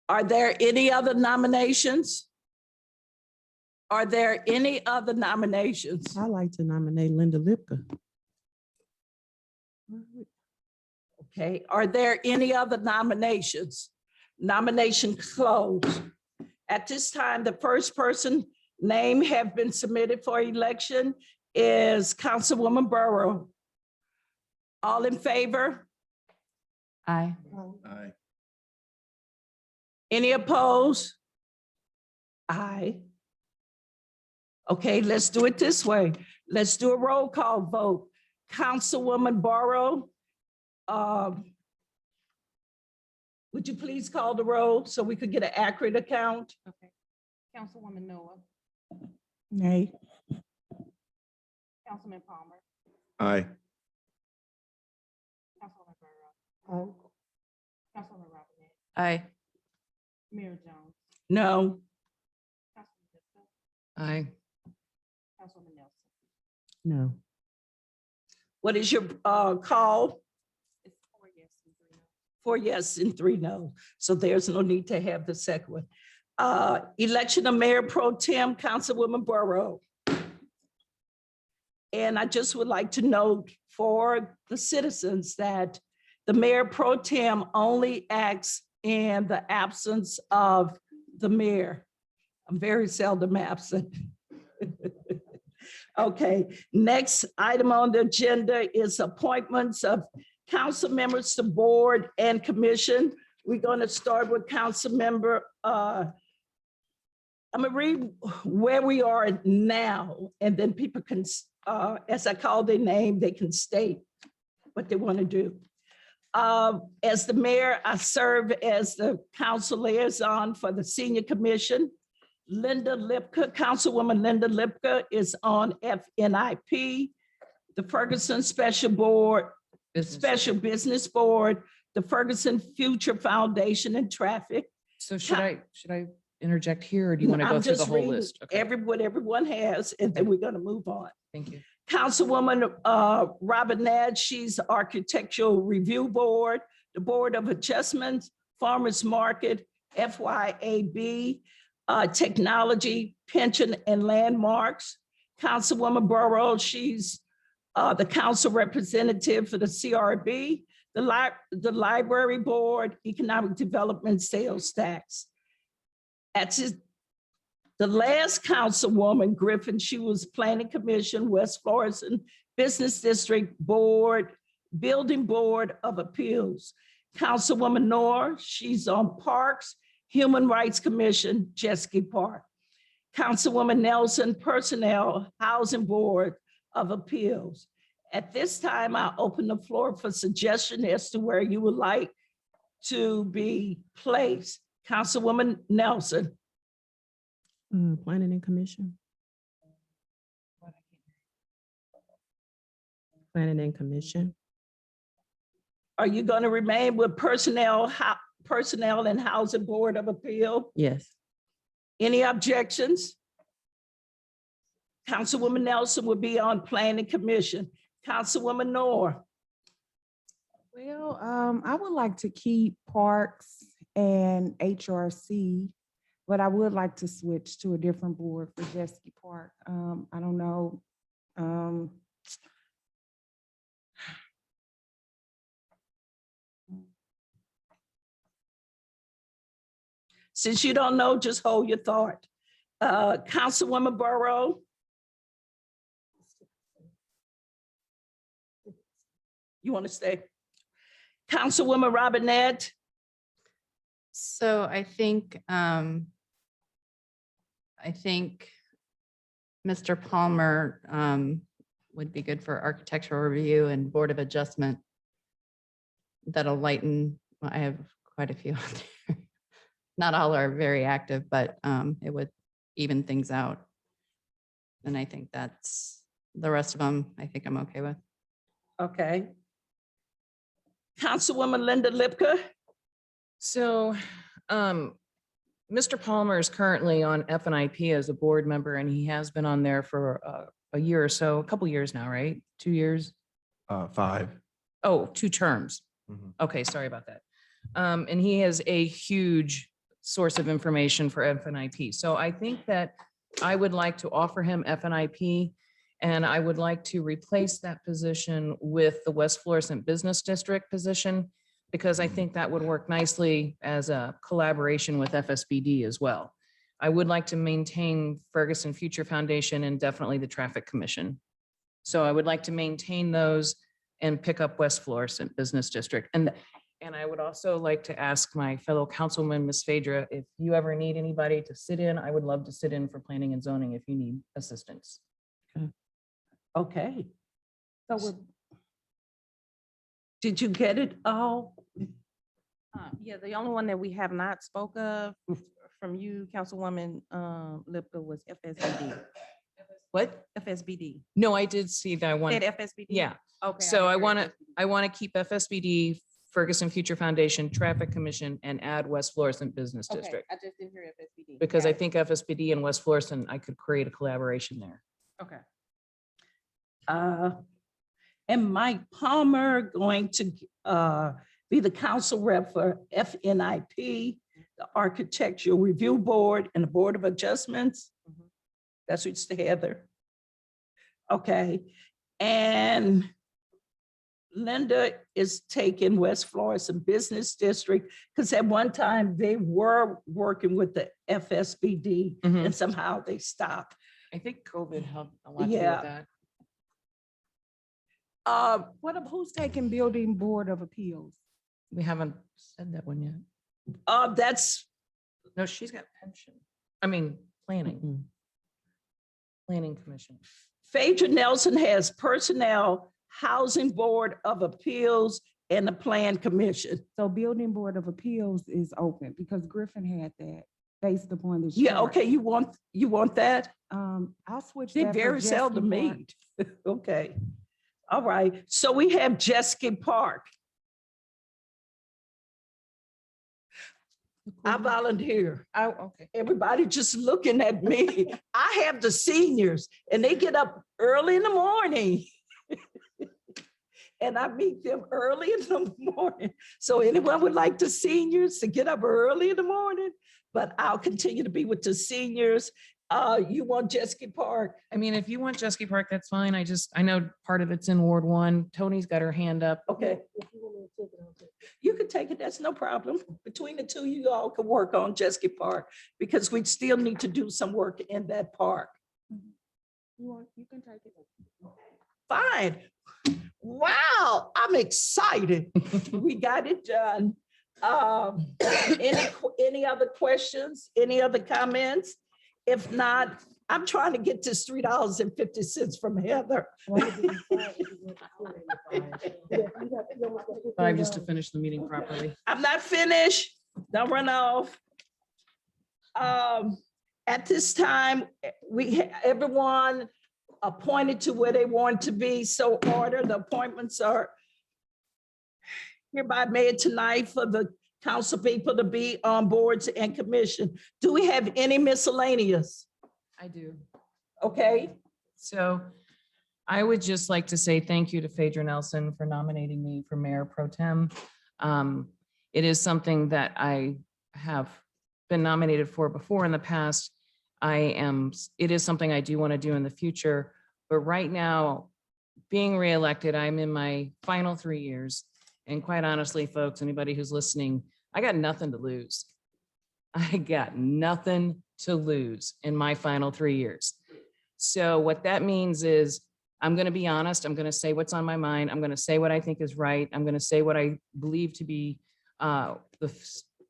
A: Are there any other nominations? Are there any other nominations?
U: I'd like to nominate Linda Lipka.
A: Okay, are there any other nominations? Nomination closed. At this time, the first person name have been submitted for election is Councilwoman Burrow. All in favor?
N: Aye.
S: Aye.
A: Any opposed? Aye. Okay, let's do it this way. Let's do a roll call vote. Councilwoman Burrow, would you please call the roll so we could get an accurate account?
M: Okay. Councilwoman Noah,
U: Nay.
M: Councilman Palmer,
S: Aye.
M: Councilwoman Burrow, Councilwoman Robinette,
N: Aye.
M: Mayor Jones,
A: No.
M: Councilman Visco,
Q: Aye.
M: Councilwoman Nelson.
U: No.
A: What is your call?
M: It's 4 yes and 3 no.
A: 4 yes and 3 no. So there's no need to have the second one. Election of Mayor Pro Tem, Councilwoman Burrow. And I just would like to note for the citizens that the Mayor Pro Tem only acts in the absence of the mayor. I'm very seldom absent. Okay, next item on the agenda is appointments of council members to board and commission. We're going to start with council member. I'm gonna read where we are now, and then people can, as I call their name, they can state what they want to do. As the mayor, I serve as the council liaison for the senior commission. Linda Lipka, Councilwoman Linda Lipka is on FNIP, the Ferguson Special Board, Special Business Board, the Ferguson Future Foundation and Traffic.
B: So should I interject here, or do you want to go
A: I'm
B: through the
A: just
B: whole
A: reading
B: list? Okay,
A: what everyone has, and then we're gonna move on.
B: thank you.
A: Councilwoman Robinette, she's Architectural Review Board, the Board of Adjustments, Farmers Market, FYAB, Technology, Pension and Landmarks. Councilwoman Burrow, she's the council representative for the CRB, the Library Board, Economic Development, Sales Tax. The last councilwoman, Griffin, she was Planning Commission, West Florissant Business District Board, Building Board of Appeals. Councilwoman Noor, she's on Parks, Human Rights Commission, Chesky Park. Councilwoman Nelson, Personnel, Housing Board of Appeals. At this time, I'll open the floor for suggestion as to where you would like to be placed. Councilwoman Nelson.
U: Planning and commission. Planning and commission.
A: Are you going to remain with Personnel and Housing Board of Appeal?
U: Yes.
A: Any objections? Councilwoman Nelson will be on Planning Commission. Councilwoman Noor.
M: Well, I would like to keep Parks and HRC, but I would like to switch to a different board for Chesky Park. I don't know.
A: Since you don't know, just hold your thought. Councilwoman Burrow. You want to stay? Councilwoman Robinette.
N: So I think Mr. Palmer would be good for architectural review and Board of Adjustment. That'll lighten, I have quite a few out there. Not all are very active, but it would even things out. And I think that's the rest of them, I think I'm okay with.
A: Okay. Councilwoman Linda Lipka.
B: So, Mr. Palmer is currently on FNIP as a board member, and he has been on there for a year or so, a couple years now, right? 2 years?
S: 5.
B: Oh, 2 terms. Okay, sorry about that. And he has a huge source of information for FNIP. So I think that I would like to offer him FNIP, and I would like to replace that position with the West Florissant Business District position, because I think that would work nicely as a collaboration with FSBD as well. I would like to maintain Ferguson Future Foundation and definitely the Traffic Commission. So I would like to maintain those and pick up West Florissant Business District. And I would also like to ask my fellow councilman, Ms. Phaedra, if you ever need anybody to sit in, I would love to sit in for planning and zoning if you need assistance.
A: Okay.
M: So
A: Did you get it all?
O: Yeah, the only one that we have not spoke of from you, Councilwoman Lipka, was FSBD.
B: What?
O: FSBD.
B: No, I did see that one.
O: Said FSBD?
B: Yeah.
O: Okay.
B: So I
O: didn't hear
B: want to keep FSBD, Ferguson Future Foundation, Traffic Commission, and add West Florissant Business
O: Okay,
B: District.
O: I just didn't hear FSBD.
B: Because
O: Got
B: I
O: it.
B: think FSBD and West Florissant, I could create a collaboration there.
O: Okay.
A: And Mike Palmer going to be the council rep for FNIP, the Architectural Review Board, and the Board of Adjustments. That's what's together. Okay. And Linda is taking West Florissant Business District because at one time they were working with the FSBD and somehow they stopped.
B: I think COVID helped a lot to do
A: Yeah.
B: with that.
M: who's taking Building Board of Appeals?
B: We haven't said that one yet.
A: That's,
B: No, she's got pension. I mean, planning. Planning Commission.
A: Phaedra Nelson has Personnel, Housing Board of Appeals, and the Plan Commission.
M: So Building Board of Appeals is open because Griffin had that based upon the.
A: Yeah,
M: chart.
A: okay, you want that?
M: I'll switch
A: They
M: that. for
A: very
M: Jesky
A: seldom
M: Park.
A: meet. Okay. All right. So we have Jesky Park. I volunteer.
B: Oh, okay.
A: Everybody just looking at me. I have the seniors and they get up early in the morning. And I meet them early in the morning. So anyone would like the seniors to get up early in the morning, but I'll continue to be with the seniors. You want Jesky Park?
B: I mean, if you want Jesky Park, that's fine. I know part of it's in Ward 1. Tony's got her hand up.
A: Okay. You can take it, that's no problem. Between the two, you all can work on Jesky Park because we still need to do some work in that park.
M: You can take it.
A: Fine. Wow, I'm excited. We got it done. Any other questions? Any other comments? If not, I'm trying to get this $3.50 from Heather.
B: 5 just to finish the meeting properly.
A: I'm not finished. Don't run off. At this time, everyone appointed to where they want to be. So order, the appointments are hereby made tonight for the council people to be on boards and commission. Do we have any miscellaneous?
B: I do.
A: Okay.
B: So I would just like to say thank you to Phaedra Nelson for nominating me for Mayor Pro Tem. It is something that I have been nominated for before in the past. It is something I do want to do in the future, but right now, being reelected, I'm in my final 3 years. And quite honestly, folks, anybody who's listening, I got nothing to lose. I got nothing to lose in my final 3 years. So what that means is I'm going to be honest. I'm going to say what's on my mind. I'm going to say what I think is right. I'm going to say what I believe to be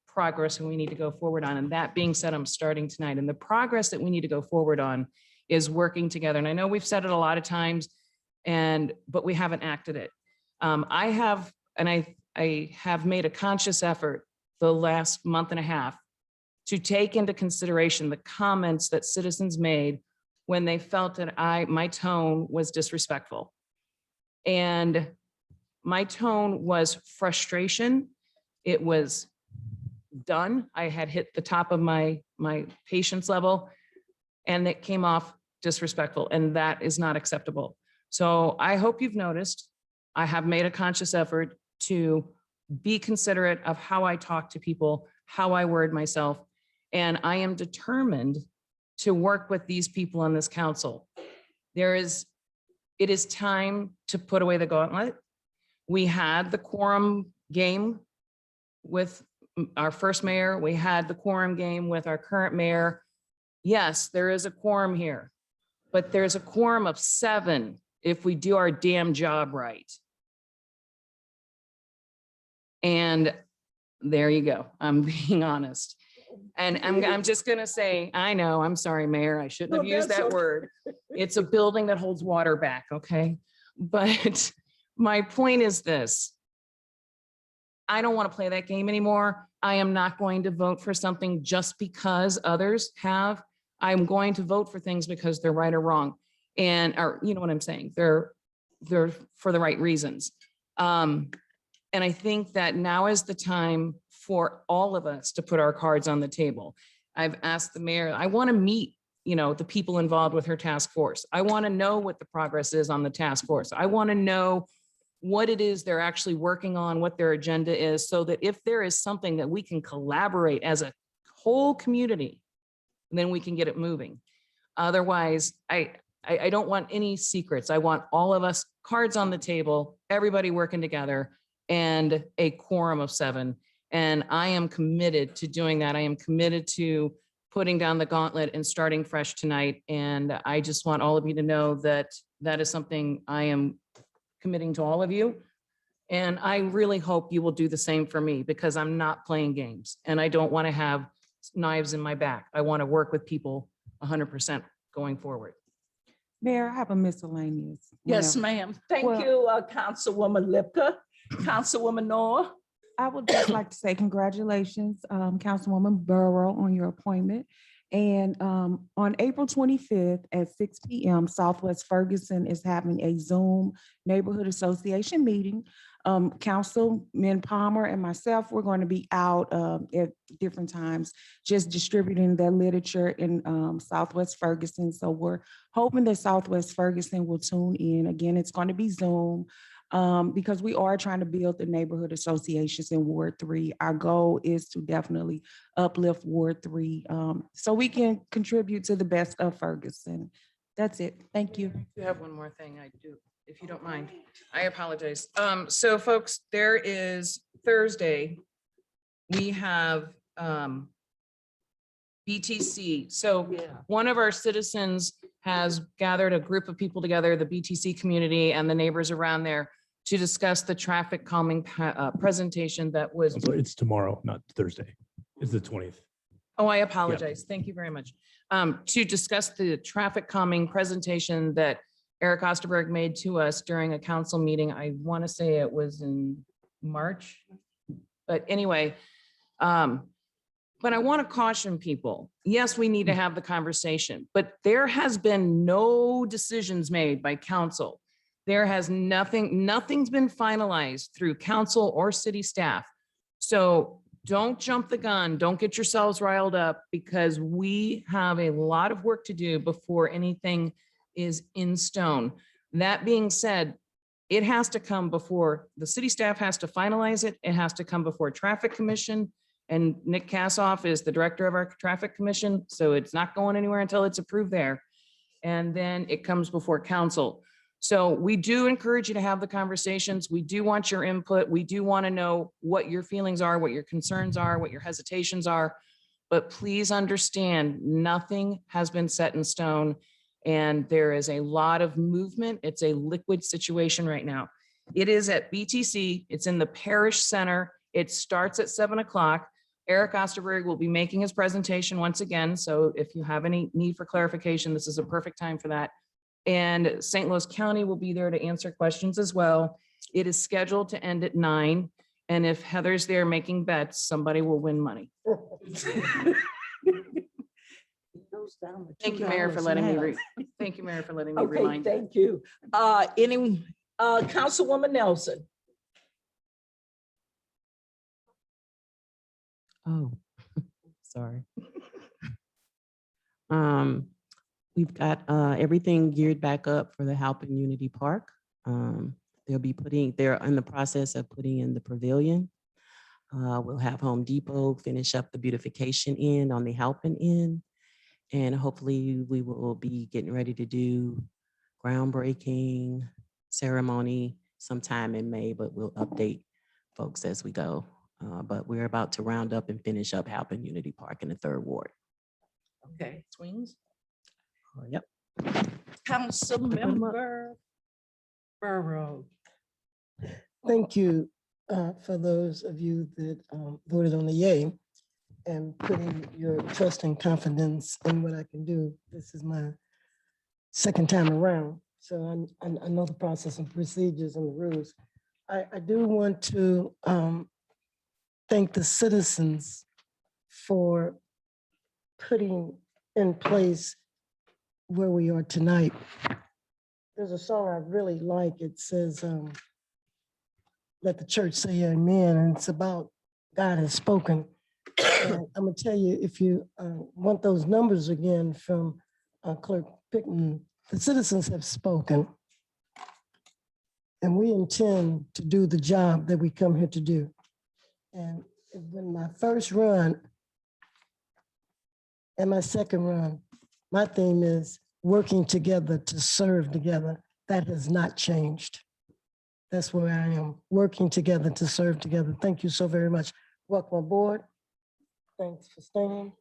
B: progress and we need to go forward on. And that being said, I'm starting tonight. And the progress that we need to go forward on is working together. And I know we've said it a lot of times, but we haven't acted it. I have made a conscious effort the last month and a half to take into consideration the comments that citizens made when they felt that my tone was disrespectful. And my tone was frustration. It was done. I had hit the top of my patience level and it came off disrespectful, and that is not acceptable. So I hope you've noticed I have made a conscious effort to be considerate of how I talk to people, how I word myself, and I am determined to work with these people on this council. It is time to put away the gauntlet. We had the quorum game with our first mayor. We had the quorum game with our current mayor. Yes, there is a quorum here, but there's a quorum of 7 if we do our damn job right. And there you go. I'm being honest. And I'm just gonna say, I know, I'm sorry, Mayor, I shouldn't have used that word. It's a building that holds water back, okay? But my point is this. I don't want to play that game anymore. I am not going to vote for something just because others have. I'm going to vote for things because they're right or wrong. Or you know what I'm saying? They're for the right reasons. And I think that now is the time for all of us to put our cards on the table. I've asked the mayor, I want to meet, the people involved with her task force. I want to know what the progress is on the task force. I want to know what it is they're actually working on, what their agenda is, so that if there is something that we can collaborate as a whole community, then we can get it moving. Otherwise, I don't want any secrets. I want all of us cards on the table, everybody working together, and a quorum of 7. And I am committed to doing that. I am committed to putting down the gauntlet and starting fresh tonight. And I just want all of you to know that that is something I am committing to all of you. And I really hope you will do the same for me, because I'm not playing games and I don't want to have knives in my back. I want to work with people 100% going forward.
M: Mayor, I have a miscellaneous.
A: Yes,
M: whenever-
A: ma'am. Thank
M: Well-
A: you, Councilwoman Lipka. Councilwoman Noah.
M: I would just like to say congratulations, Councilwoman Borough, on your appointment. And on April 25th at 6 p.m., Southwest Ferguson is having a Zoom Neighborhood Association meeting. Councilman Palmer and myself, we're going to be out at different times, just distributing that literature in Southwest Ferguson. So we're hoping that Southwest Ferguson will tune in. Again, it's going to be Zoom. Because we are trying to build the neighborhood associations in Ward 3. Our goal is to definitely uplift Ward 3 so we can contribute to the best of Ferguson. That's it. Thank you.
B: You have one more thing I do, if you don't mind. I apologize. So folks, there is Thursday, we have BTC. So one of our citizens has gathered a group of people together, the BTC community and the neighbors around there, to discuss the traffic calming presentation that was.
L: I'm sorry, it's tomorrow, not Thursday. It's the 20th.
B: Oh, I apologize. Thank you very much. To discuss the traffic calming presentation that Eric Osterberg made to us during a council meeting. I want to say it was in March, but anyway, but I want to caution people. Yes, we need to have the conversation, but there has been no decisions made by council. There has nothing's been finalized through council or city staff. So don't jump the gun. Don't get yourselves riled up, because we have a lot of work to do before anything is in stone. That being said, it has to come before the city staff has to finalize it. It has to come before Traffic Commission. And Nick Kassoff is the director of our Traffic Commission. So it's not going anywhere until it's approved there. And then it comes before council. So we do encourage you to have the conversations. We do want your input. We do want to know what your feelings are, what your concerns are, what your hesitations are. But please understand, nothing has been set in stone and there is a lot of movement. It's a liquid situation right now. It is at BTC. It's in the parish center. It starts at 7 o'clock. Eric Osterberg will be making his presentation once again. So if you have any need for clarification, this is a perfect time for that. And St. Louis County will be there to answer questions as well. It is scheduled to end at 9. And if Heather's there making bets, somebody will win money. Thank you, Mayor, for letting me read. Thank you, Mayor, for letting me
A: Okay,
B: remind you.
A: thank you. Councilwoman Nelson.
U: Oh, sorry. We've got everything geared back up for the Halpin Unity Park. They're in the process of putting in the pavilion. We'll have Home Depot finish up the beautification end on the Halpin end. And hopefully we will be getting ready to do groundbreaking ceremony sometime in May, but we'll update folks as we go. But we're about to round up and finish up Halpin Unity Park in the 3rd Ward.
A: Okay, swings.
U: Yep.
A: Councilmember Burrow.
T: Thank you for those of you that voted on the yay and putting your trust and confidence in what I can do. This is my 2nd time around, so I know the process and procedures and the rules. I do want to thank the citizens for putting in place where we are tonight. There's a song I really like. It says, let the church say amen, and it's about God has spoken. And I'm gonna tell you, if you want those numbers again from Clerk Pickman, the citizens have spoken. And we intend to do the job that we come here to do. And when my first run and my 2nd run, my theme is working together to serve together. That has not changed. That's where I am, working together to serve together. Thank you so very much. Welcome aboard. Thanks for staying.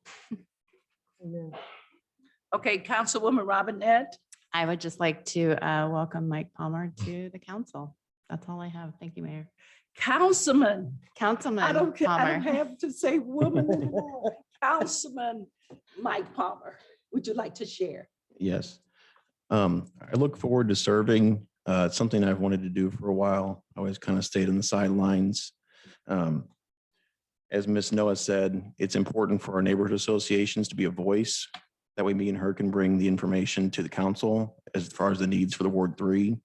T: Amen.
A: Okay, Councilwoman Robinette.
N: I would just like to welcome Mike Palmer to the council. That's all I have. Thank you, Mayor.
A: Councilman.
N: Councilman
A: I don't
N: Palmer.
A: have to say woman anymore. Councilman Mike Palmer, would you like to share?
E: Yes. I look forward to serving. It's something I've wanted to do for a while. I always kind of stayed on the sidelines. As Ms. Noah said, it's important for our neighborhood associations to be a voice. That way me and her can bring the information to the council as far as the needs for the Ward 3.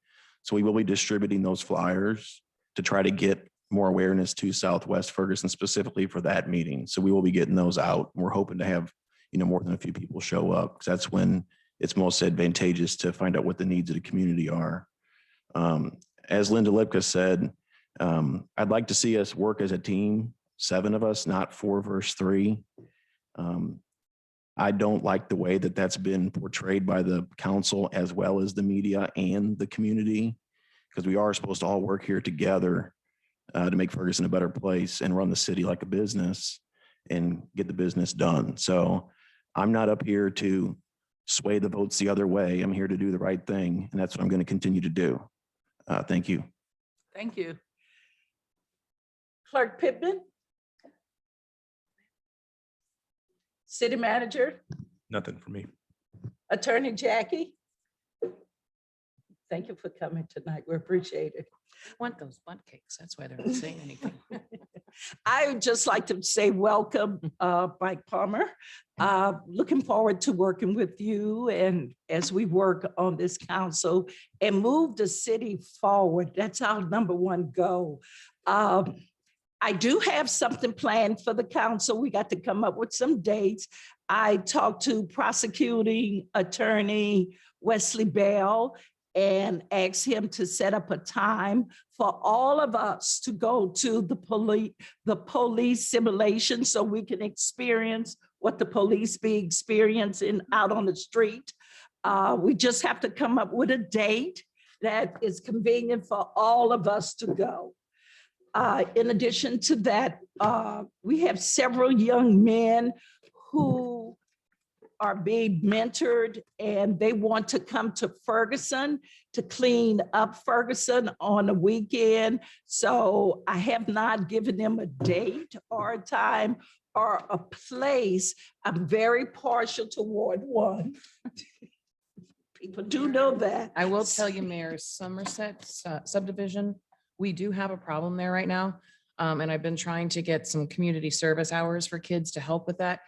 E: So we will be distributing those flyers to try to get more awareness to Southwest Ferguson specifically for that meeting. So we will be getting those out. We're hoping to have, more than a few people show up, because that's when it's most advantageous to find out what the needs of the community are. As Linda Lipka said, I'd like to see us work as a team, 7 of us, not 4 versus 3. I don't like the way that that's been portrayed by the council as well as the media and the community, because we are supposed to all work here together to make Ferguson a better place and run the city like a business and get the business done. So I'm not up here to sway the votes the other way. I'm here to do the right thing, and that's what I'm going to continue to do. Thank you.
A: Thank you. Clerk Pittman. City Manager.
L: Nothing for me.
A: Attorney Jackie. Thank you for coming tonight. We appreciate it.
B: I want those bunt cakes. That's why they're not saying anything.
A: I would just like to say welcome, Mike Palmer. Looking forward to working with you and as we work on this council and move the city forward. That's our #1 goal. I do have something planned for the council. We got to come up with some dates. I talked to prosecuting attorney Wesley Bell and asked him to set up a time for all of us to go to the police simulation so we can experience what the police be experiencing out on the street. We just have to come up with a date that is convenient for all of us to go. In addition to that, we have several young men who are being mentored and they want to come to Ferguson to clean up Ferguson on a weekend. So I have not given them a date or a time or a place. I'm very partial to Ward 1. People do know that.
B: I will tell you, Mayor, Somerset subdivision, we do have a problem there right now. And I've been trying to get some community service hours for kids to help with that.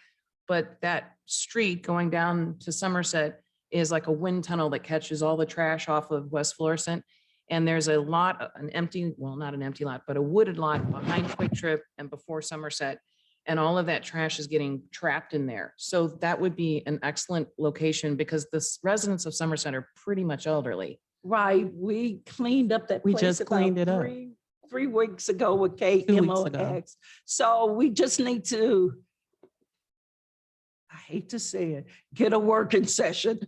B: But that street going down to Somerset is like a wind tunnel that catches all the trash off of West Florissant. And there's a lot, an empty, well, not an empty lot, but a wooded lot behind Quick Trip and before Somerset. And all of that trash is getting trapped in there. So that would be an excellent location because the residents of Somerset are pretty much elderly.
A: Right, we cleaned up that
U: We
A: place
U: just
A: about
U: cleaned it up.
A: 3 weeks ago with
U: 2 weeks ago.
A: KMOX. So we just need to, I hate to say it, get a working session.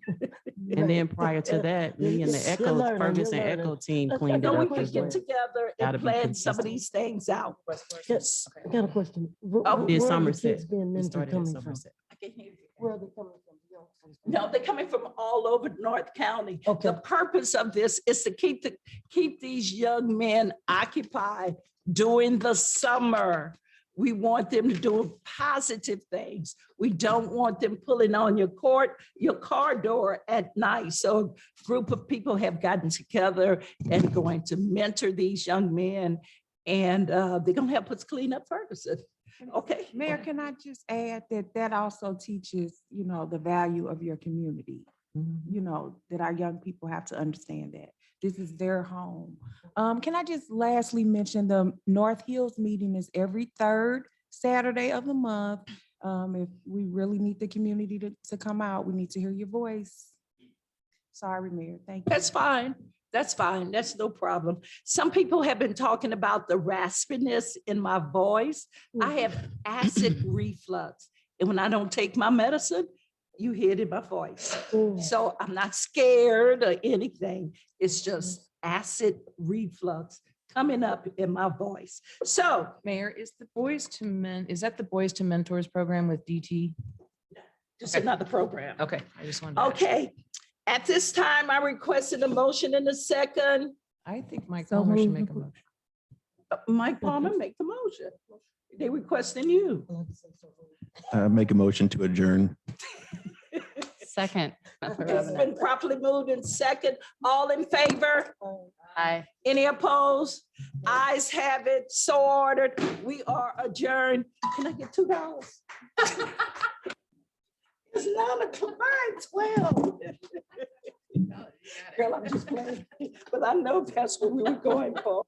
U: And then prior to that, me and the
T: You're
U: Echo,
T: learning,
U: Ferguson
T: you're learning.
U: Echo team
T: Okay,
U: cleaned it
A: No, we
U: up
A: can
U: as
A: get
U: well.
A: together
U: Gotta
A: and
U: be
A: plan some of
U: consistent.
A: these things out.
T: Yes, I got a question.
A: Oh,
U: Did
T: Where are the
U: Somerset.
T: kids being
U: We
T: mentored
U: started at
T: coming from?
U: Somerset.
T: Where are they coming from?
A: No, they're coming from all over North County.
T: Okay.
A: The purpose of this is to keep these young men occupied during the summer. We want them to do positive things. We don't want them pulling on your car door at night. So a group of people have gotten together and going to mentor these young men, and they're gonna help us clean up Ferguson. Okay.
M: Mayor, can I just add that that also teaches, the value of your community? That our young people have to understand that this is their home. Can I just lastly mention the North Hills meeting is every third Saturday of the month. If we really need the community to come out, we need to hear your voice. Sorry, Mayor, thank you.
A: That's fine. That's fine. That's no problem. Some people have been talking about the raspiness in my voice. I have acid reflux. And when I don't take my medicine, you hear it in my voice. So I'm not scared or anything. It's just acid reflux coming up in my voice. So
B: Mayor, is that the Boys to Mentors program with DT?
A: just another program.
B: Okay, I just wanted to. ask.
A: Okay. At this time, I requested a motion in a second.
B: I think Mike
M: So
B: Palmer should
M: moved.
B: make a motion.
A: Mike Palmer, make the motion. They requesting you.
E: Make a motion to adjourn.
N: Second.
A: It's been properly moved in second. All in favor?
N: Aye.
A: Any opposed? Ayes have it, so ordered. We are adjourned. Can I get $2? It's 9:12. Girl, I'm just playing, but I know that's what we were going for.